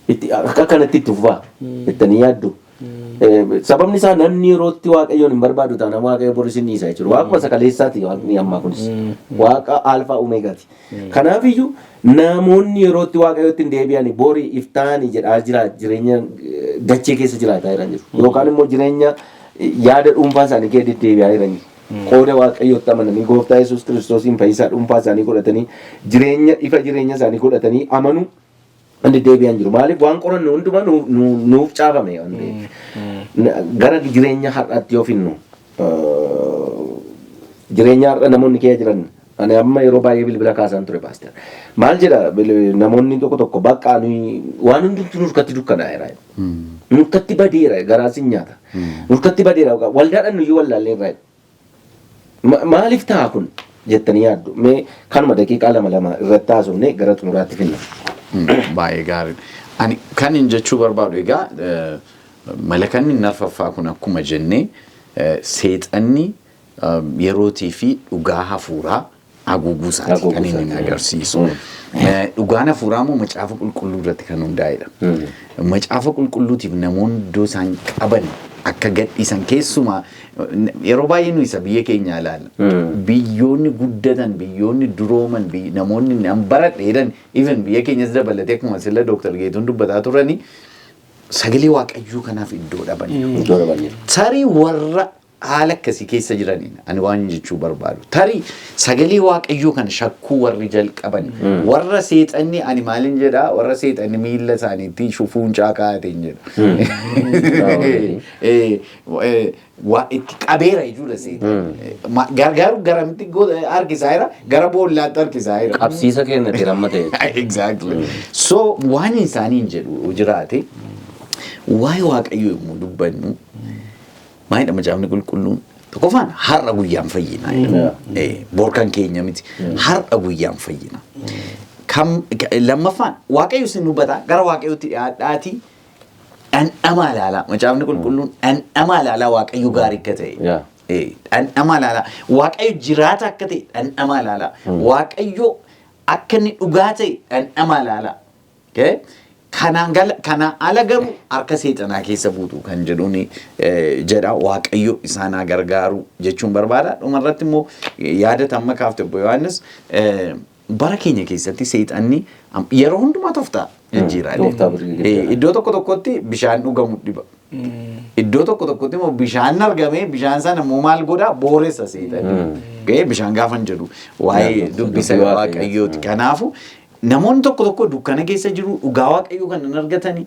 100. Akka kanatti itti fufaa jettanii yaaddu. Sababni isaa namni yerootti waaqayyoon hin barbaadu taana waaqayyo boris hin dhiisa jechuudha. Waaquma sakaleessaati waaqni ammaa kunis. Waaqa alfaa umeegaati. Kanaafiyyuu namoonni yerootti waaqayyootti hin deebi'an borii iftaanii jedhaa jira jireenya dachee keessa jiraataa jiran jiru. Yookaan immoo jireenya yaada dhuunfaa isaanii keessa deebi'aa jiran jiru. Qooda waaqayyootti amananii gooftaa Yesuus Kiristoosiin fayyisaa dhuunfaa isaanii godhatanii jireenya ifa jireenya isaanii godhatanii amanu andi deebi'an jiru. Maaliif waan qorannu hundumaa nuuf caafame gara jireenya har'aatti yoo finnu jireenya har'a namoonni kee jiran ani amma yeroo baay'ee bilbila kaasan ture paaster. Maal jedha namoonni tokko bakka waan hundumtuu nurkatti dukkanaa'eera. Nurkatti badeera garaasin nyaata. Nurkatti badeera waldaadhaan nuyyuu wallaalleerra. Maaliif ta'a kun jettanii yaaddu? Mee kanuma daqiiqaa lama irratti haasofne gara xumuraatti finna. Baay'ee gaarii. Ani kan hin jechuu barbaadu egaa malakanni narfaffaa kun akkuma jennee seexanni yerootii fi dhugaa hafuuraa haguuguu isaati kan inni agarsiisu. Dhugaan hafuuraa immoo macaafa qulqulluu irratti kan hundaa'edha. Macaafa qulqulluutiif namoonni iddoo isaan qaban akka gadhiisan keessumaa yeroo baay'ee nu isa biyya keenya ilaalla. Biyyoonni guddatan, biyyoonni durooman, namoonni nan baradhe jedhan even biyya keenyas dabalatee akkuma silla Dooktar Geetuun dubbataa turanii sagalee waaqayyoo kanaaf iddoo dhaban. Tarii warra haala akkasii keessa jiraniin ani waan jechuu barbaadu. Tarii sagalee waaqayyoo kana shakkuu warri jalqaban warra seexanni ani maalin jedhaa warra seexanni miilla isaaniitti shufuun caaqaateen jedhu. Waa itti qabeera jechuudha seexanni. Gargaaru garamitti harkisaa jira gara boollaatti harkisaa jira. Qabsiisa kennate amma ta'e. Exactly. So waan isaaniin jedhu jiraate waa'ee waaqayyoo yommuu dubbannu maayidha macaafni qulqulluun tokkoffaan har'a guyyaan fayyina. Borkan keenya miti har'a guyyaan fayyina. Lammaffaan waaqayyo isin dubbata gara waaqayyootti dhiyaadhaatii dhandhama ilaalaa macaafni qulqulluun dhandhama ilaalaa waaqayyo gaarii akka ta'e. Dhandhama ilaalaa waaqayyo jiraata akka ta'e dhandhama ilaalaa waaqayyo akka inni dhugaa ta'e dhandhama ilaalaa. Kanaan ala garuu harka seexanaa keessa buutu kan jedhuun jedha waaqayyo isaan gargaaru jechuun barbaada. Dhumarratti immoo yaadata amma kaafte obbo Yohannis bara keenya keessatti seexanni yeroo hundumaa tooftaa jijjiiraalee. Iddoo tokko tokkotti bishaan dhugamu dhiba. Iddoo tokko tokkotti immoo bishaan argamee bishaan sana immoo maal godhaa booressa seexanni. Bishaan gaafan jedhu waa'ee dubbisa waaqayyooti. Kanaafu namoonni tokko dukkana keessa jiru dhugaa waaqayyoo kan hin argatanii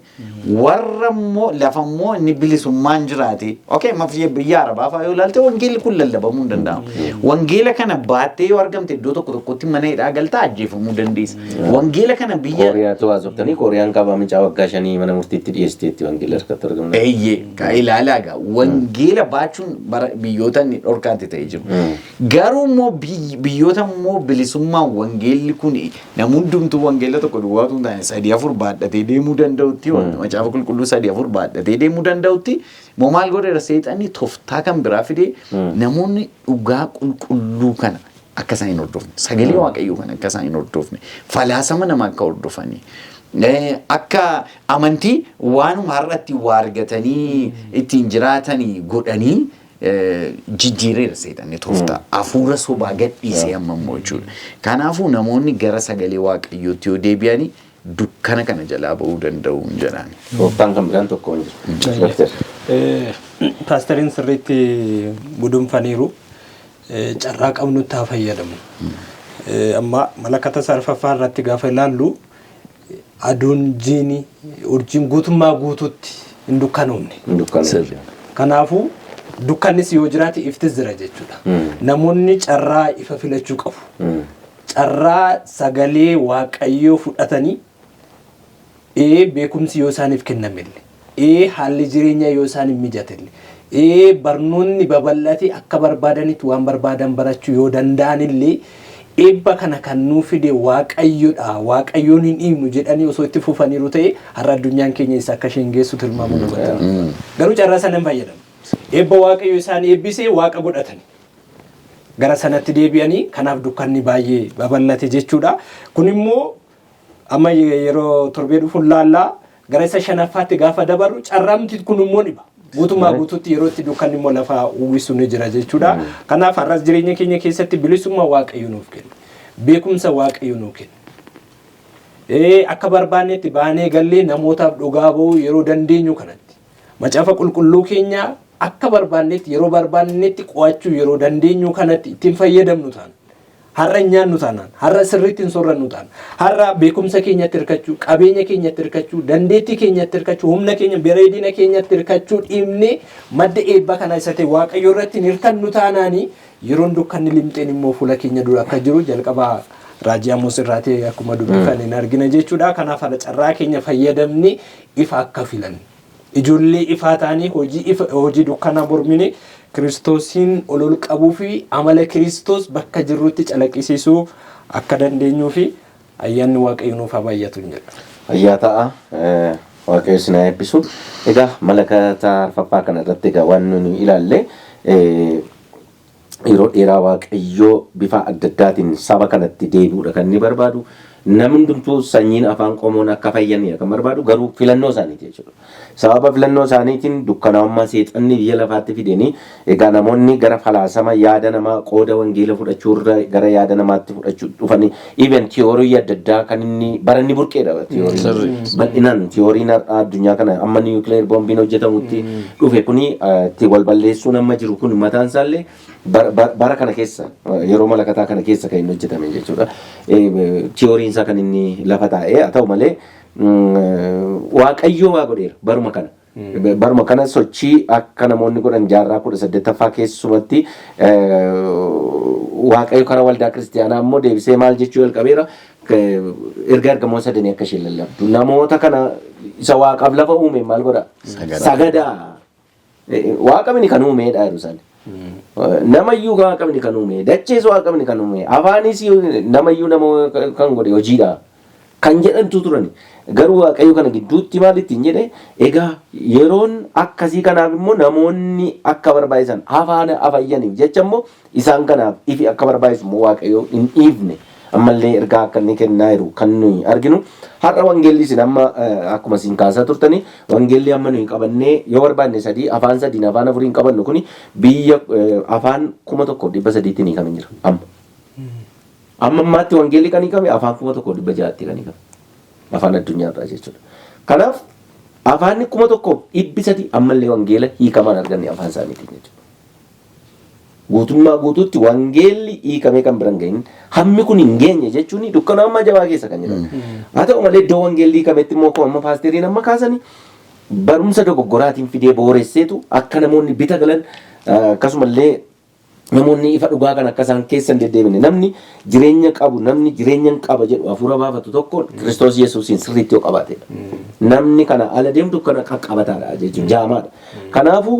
warra immoo lafa immoo inni bilisummaan jiraate mafiyee biyya arabaa fa'aa yoo ilaalte wangeelli kun lallabamuu hin danda'amu. Wangeela kana baattee yoo argamte iddoo tokkotti mana hidhaa galtaa ajjeefamuu dandeessa. Wangeela kana biyya Kooriyaatu haasoftaanii Kooriyaan qabaa mincaa waggaa 5 mana murtiitti dhiyeesteetti wangeela harkatti argamu. Ka ilaalaa gaa wangeela baachuun biyyoota inni dhorkaatti ta'ee jiru. Garuu immoo biyyoota immoo bilisummaan wangeelli kun namoonni wangeela tokko duwwaatu hin taane 3-4 baadhatee deemuu danda'utti macaafa qulqulluu 3-4 baadhatee deemuu danda'utti moo maal godheera seexanni tooftaa kan biraa fidee namoonni dhugaa qulqulluu kana akka isaan hin hordofne sagalee waaqayyoo kana akka isaan hin hordofne falaasama nama akka hordofanii akka amantii waanuma har'atti waa argatanii ittiin jiraatanii godhanii jijjiireera seexanni tooftaa hafuura sobaa gadhiisee ammoo jechuudha. Kanaafuu namoonni gara sagalee waaqayyootti yoo deebi'anii dukkana kana jalaa ba'uu danda'u jedhaan. Tooftaan kan biraan tokko hin jiru. Paasteriin sirriitti gudunfaniiru carraa qabnutti haa fayyadamu. Amma malakata sarfaffaa irratti gaafa ilaallu aduun jiini urjiin guutummaa guututti hin dukkanoomne. Kanaafuu dukkanis yoo jiraate iftis jira jechuudha. Namoonni carraa ifa filachuu qabu. Carraa sagalee waaqayyoo fudhatanii beekumsi yoo isaaniif kennamelle haalli jireenyaa yoo isaaniif mijatelle barnoonni babal'ate akka barbaadanitti waan barbaadan barachuu yoo danda'anillee eebba kana kan nuu fide waaqayyoodha. Waaqayyoon hin dhiibnu jedhanii osoo itti fufaniiru ta'e har'a addunyaan keenya isa akka isheen geessu tilmaamuu dubbatan. Garuu carraa sana hin fayyadamu. Eebba waaqayyo isaan eebbisee waaqa godhatani. Gara sanatti deebi'anii kanaaf dukkanni baay'ee babal'ate jechuudha. Kun immoo amma yeroo torbee dhufu laallaa gara isa shanaffaatti gaafa dabarru carraamti kun immoo dhiba. Guutummaa guutuutti yeroo itti dukkanni immoo lafa uwwisu ni jira jechuudha. Kanaaf har'as jireenya keenya keessatti bilisummaa waaqayyo nuuf kenna. Beekumsa waaqayyo nuuf kenna. Akka barbaannetti baanee gallee namootaaf dhugaa ba'uu yeroo dandeenyu kanatti. Macaafa qulqulluu keenya akka barbaannetti yeroo barbaannetti qo'achuu yeroo dandeenyu kanatti ittiin fayyadamnu taana. Har'a nyaannu taanaan, har'a sirriitti hin soorannu taana, har'a beekumsa keenyatti hirkachuu, qabeenya keenyatti hirkachuu, dandeettii keenyatti hirkachuu, humna keenya, bareedina keenyatti hirkachuu dhiibnee madda eebba kana isa ta'e waaqayyo irratti hin hirkannu taanaanii yeroon dukkanni limxeen immoo fuula keenya dura akka jiru jalqabaa raajii Amoos irraatii akkuma dubbifan hin argina jechuudha. Kanaaf har'a carraa keenya fayyadamnee ifa akka filan. Ijoollee ifaa ta'anii hojii dukkanaa mormine Kiristoosiin ol qabuu fi amala Kiristoos bakka jirrutti calaqqisiisuu akka dandeenyuu fi ayyaanni waaqayyo nuuf haa baay'atu jedha. Ayyaa ta'a waaqayyo isin haa eebbisu. Egaa malakata arfaffaa kana irratti egaa waan nuni ilaalle yeroo dheeraa waaqayyoo bifa adda addaatiin saba kanatti deebi'uudha kan inni barbaadu. Namni hundumtuu sanyiin afaan qomoon akka fayyanii kan barbaadu garuu filannoo isaaniiti jechuudha. Sababa filannoo isaaniitiin dukkanaa'ummaa seexanni biyya lafaatti fidanii egaa namoonni gara falaasama yaada namaa qooda wangeela fudhachuurra gara yaada namaatti fudhachuu dhufanii even tiyoorii adda addaa kan inni baranni burqeedha. Bal'inaan tiyooriin addunyaa kana amma niwukileer boombiin hojjetamutti dhufe kuni itti wal balleessuun amma jiru kun mataan isaallee bara kana keessa yeroo malakataa kana keessa kan inni hojjetame jechuudha. Tiyooriin isaa kan inni lafa taa'ee haa ta'u malee waaqayyoo waa godheera baruma kana. Baruma kana sochii akka namoonni godhan jaarraa 18ffaa keessumatti waaqayyo karaa waldaa kiristiyaanaa immoo deebisee maal jechuu jalqabeera erga ergamoo sadanii akka isheen lallabdu namoota kana isa waaqaaf lafa uume maal godha sagadaa waaqamni kan uumeedha yeroo isaan. Namayyuu waaqamni kan uume dachees waaqamni kan uume afaanis namayyuu nama kan godhe hojiidha kan jedhantu turani. Garuu waaqayyo kana gidduutti maal ittiin jedhe egaa yeroon akkasii kanaaf immoo namoonni akka barbaachisan afaan afayyaniif jecha immoo isaan kanaaf ifi akka barbaachisu immoo waaqayyo hin dhiifne ammallee ergaa akka inni kennaa jiru kan nuyi arginu. Har'a wangeelli isin amma akkuma isin kaasaa turtanii wangeelli amma nuyi qabannee yoo barbaanne sadii afaan sadiin afaan afuriin qabannu kuni biyya afaan 1300 kan jira amma. Amma ammaatti wangeelli kan hiikame afaan 1600 kan hiikame. Afaan addunyaarraa jechuudha. Kanaaf afaan 1300 ammallee wangeela hiikamaan arganne afaan isaaniitiin jechuudha. Guutummaa guutuutti wangeelli hiikamee kan biran gahin hammi kun hin geenye jechuun dukkanaa'ummaa jabaa keessa kan jedhamu. Haa ta'u malee iddoo wangeelli hiikametti immoo amma paasteriin amma kaasanii barumsa dogoggoraatiin fidee booresseetu akka namoonni bita galan akkasumallee namoonni ifa dhugaa kan akka isaan keessa hin deddeebine namni jireenya qabu namni jireenya qaba jedhu hafuura baafatu tokko Kiristoos Yesuusiin sirriitti yoo qabaatedha. Namni kana ala deemtu kana qaqqabataadha jechuun jaamaadha. Kanaafuu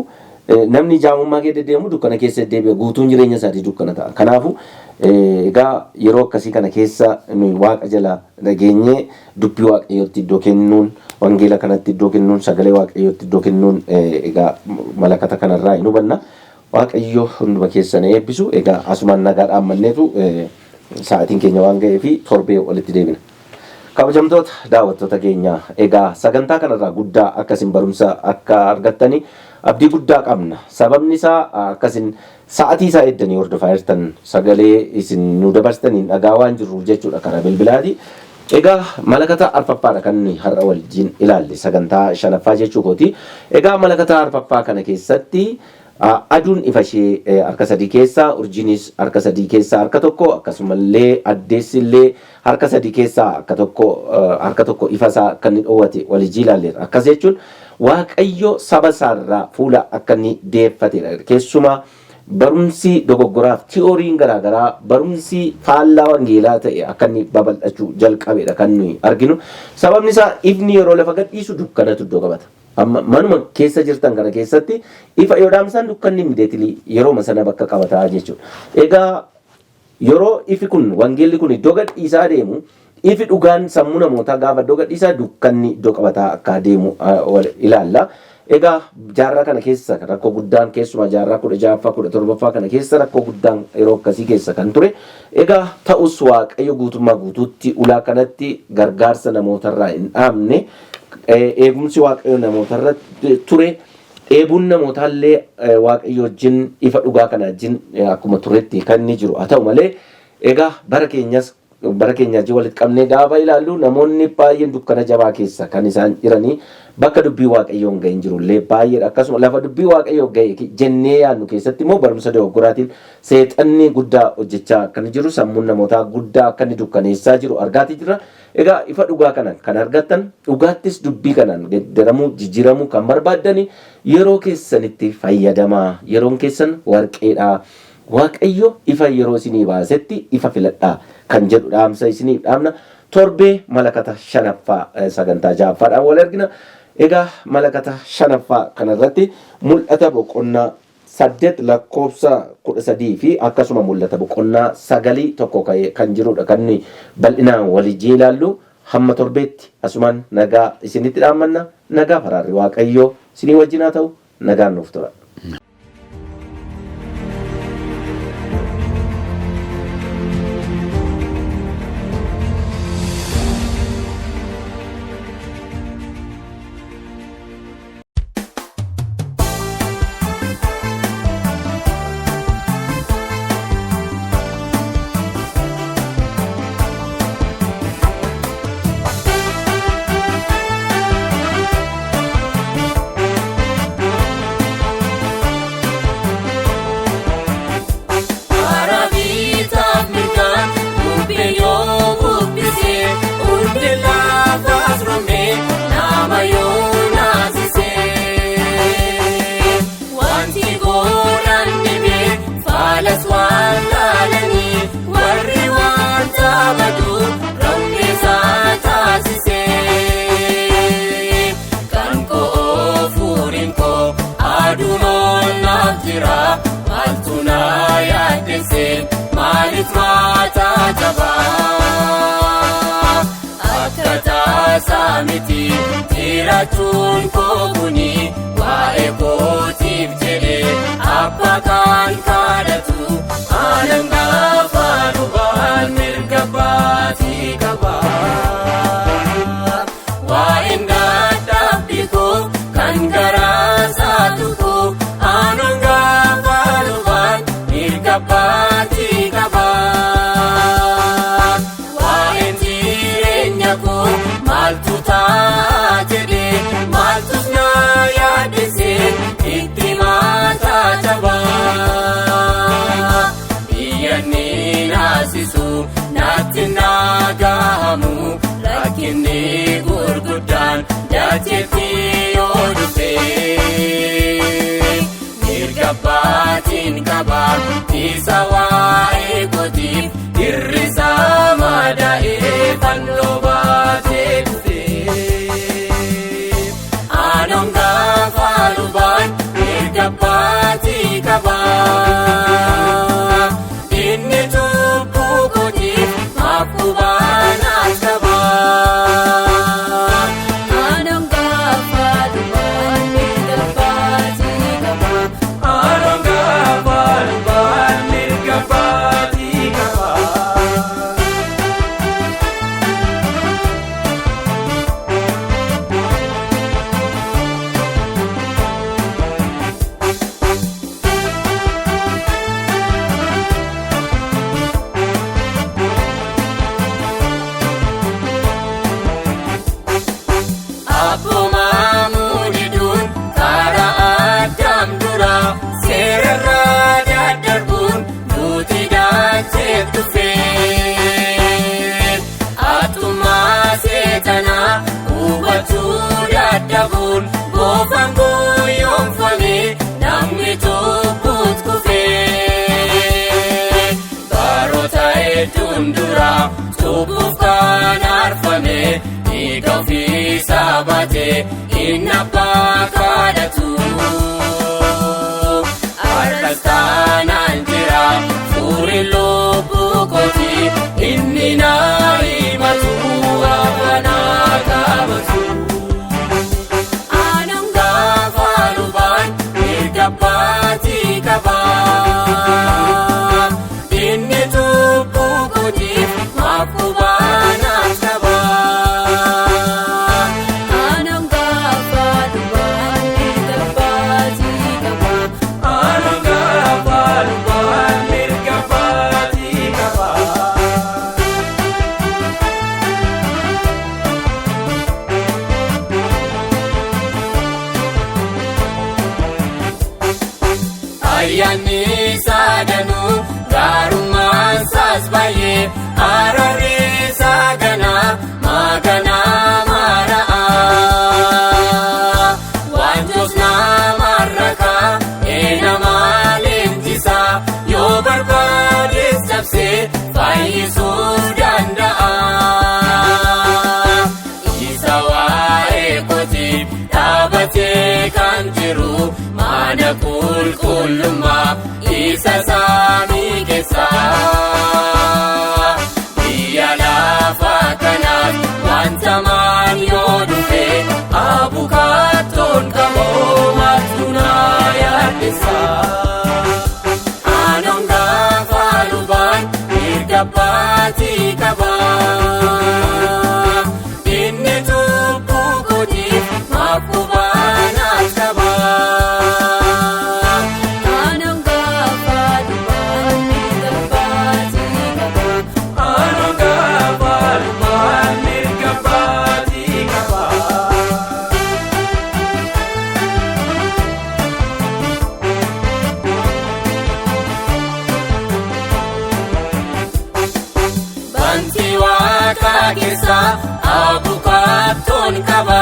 namni jaamummaa kee deddeemu dukkana keessa deddeebi'a guutuun jireenya isaatii dukkana ta'a. Kanaafuu egaa yeroo akkasii kana keessa waaqa jala dhageenyee dubbii waaqayyootti iddoo kennuun wangeela kanatti iddoo kennuun sagalee waaqayyootti iddoo kennuun egaa malakata kanarraa hin hubanna. Waaqayyo hunduma keessan eebbisu egaa asumaan nagaa dhaammanneetu sa'aatiin keenya waan ga'ee fi torbee walitti deebina. Kabajamtoota daawwattoota keenya egaa sagantaa kanarraa guddaa akkasiin barumsa akka argattanii abdii guddaa qabna. Sababni isaa akkasiin sa'aatii isaa eeddanii hordofaa jirtan sagalee isin nu dabarsitaniin dhagaa waan jirruuf jechuudha karaa bilbilaati. Egaa malakata arfaffaadha kan har'a wajjin ilaalle sagantaa shanaffaa jechuu kooti. Egaa malakata arfaffaa kana keessatti aduun ifa ishee harka sadii keessaa urjiinis harka sadii keessaa harka tokko akkasumallee addeessillee harka sadii keessaa harka tokko ifa isaa akka inni dhoowwate walijii ilaalleera. Akkas jechuun waaqayyo saba isaarraa fuula akka inni deeffatedha. Keessumaa barumsi dogoggoraaf tiyooriin garaagaraa barumsi faallaa wangeelaa ta'e akka inni babal'achuu jalqabedha kan nuyi arginu. Sababni isaa ifni yeroo lafa gadhiisu dukkanatu iddoo qabata. manuma keessa jirtan kana keessatti ifa yoo dhaamsan dukkanni immediately yeroo sana bakka qabataa jechuudha. Egaa yeroo ifi kun wangeelli kun iddoo gadhiisaa deemu ifi dhugaan sammuu namootaa gaafa iddoo gadhiisaa dukkanni iddoo qabataa akka deemu ilaalla. Egaa jaarraa kana keessa rakkoo guddaan keessumaa jaarraa 16ffaa 17ffaa kana keessa rakkoo guddaan yeroo akkasii keessa kan ture. Egaa ta'us waaqayyo guutummaa guutuutti ulaa kanatti gargaarsa namootarraa hin dhaabne eegumsi waaqayyo namootarra ture. Eebuun namootaallee waaqayyo wajjin ifa dhugaa kana wajjin akkuma turetti kan inni jiru. Haa ta'u malee egaa bara keenyas bara keenya walitti qabnee gaafa ilaallu namoonni baay'een dukkana jabaa keessa kan isaan jiranii bakka dubbii waaqayyoon ga'in jirullee baay'eedha. Akkasuma lafa dubbii waaqayyoo ga'e jennee yaadnu keessatti immoo barumsa dogoggoraatiin seexanni guddaa hojjechaa akka jiru sammuun namootaa guddaa akka inni dukkaneessaa jiru argaatii jira. Egaa ifa dhugaa kanan kan argattan dhugaattis dubbii kanaan geeddaramuu jijjiiramuu kan barbaaddani yeroo keessanitti fayyadamaa. Yeroon keessan warqeedha. Waaqayyo ifa yeroo isinii baasetti ifa filadhaa kan jedhu dhaamsa isiniif dhaamna. Torbee malakata 5ffaa sagantaa 6ffaadhaan wal argina. Egaa malakata 5ffaa kanarratti mul'ata boqonnaa 8 lakkoofsa 13 fi akkasuma mul'ata boqonnaa 9 tokko kan jirudha kan bal'inaan walijii ilaallu. Hamma torbeetti asumaan nagaa isinitti dhaammanna. Nagaa faraarri waaqayyoo isinii wajjin haa ta'u. Nagaan nuuf tura. Samiti tirachuun kookuni waa'ee kootiif jedhee abbakaan kadhatu aanan gaafa dhubaan mirga baatii qaba. Waa'een dadhabbii koo kan garaa saatu koo aanan gaafa dhubaan mirga baatii qaba. Waa'een jireenya koo maaltu taatee maaltus na yaadessee itti maataa jabaa. Biyyanni naasisu natti naagahamu rakkinni gurguddaan dacheetti yoo dhufee. Mirga baatiin qabaa isa waa'ee kootiif hir'isaa madaa'ee fannoo baatee dhufee. Aanaan gaafa dhubaan mirga baatii qabaa. Inni cubbuu kootiif maaf qubaan as qabaa. Aanaan gaafa dhubaan mirga baatii qabaa. Aanaan gaafa dhubaan mirga baatii qabaa. Boofaan guyyoomfamee namni tokkoot kufee. Baroota hedduun dura cubbuuf kan arfame dhiiga ofiisaa baate inni abbaa kadhatu har'as taanaan jira furii lubbuu kooti inni na himatu amanaa qabatu. Aanaan gaafa lubaan mirga baatii qaba inni lubbuu kootiif makubaanaaf qaba. Aanaan gaafa lubaan mirga baatii qaba. Aanaan gaafa lubaan mirga baatii qaba. Ayyaanni sadanuu gaarummaan saas baay'ee araarri saganaa maaganaa maara'a wantoos namarrakaa eenamaa leenjisaa yoo barbaadees cabsee fayyisuu danda'a. Isa waa'ee kootiif dhaabatee kan jiru mana qulqullummaa isa saamii keessaa biyya lafaa kanaaf wanta maan yoo dhufe abukaattoon qaboo maaltu na yaaddessa. Aanaan gaafa lubaan mirga baatii qaba inni lubbuu kootiif makubaanaaf qaba. Aanaan gaafa lubaan mirga baatii qaba. Aanaan gaafa lubaan mirga baatii qaba. Bantii waaqaa keessa abukaattoon qaba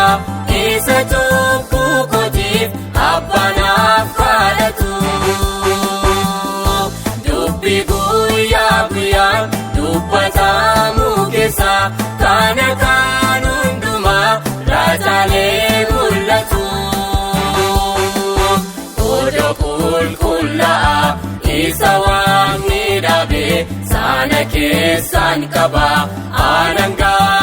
isa lubbuu kootiif abbanaaf kadhatu. Dubbii guyyaa guyyaan dubbatamu keessa kana kan hundumaa raajaalee mul'atu. Odoo qulqullaa'aa isa waan miidhagee sana keessaan qaba aanaan gaafa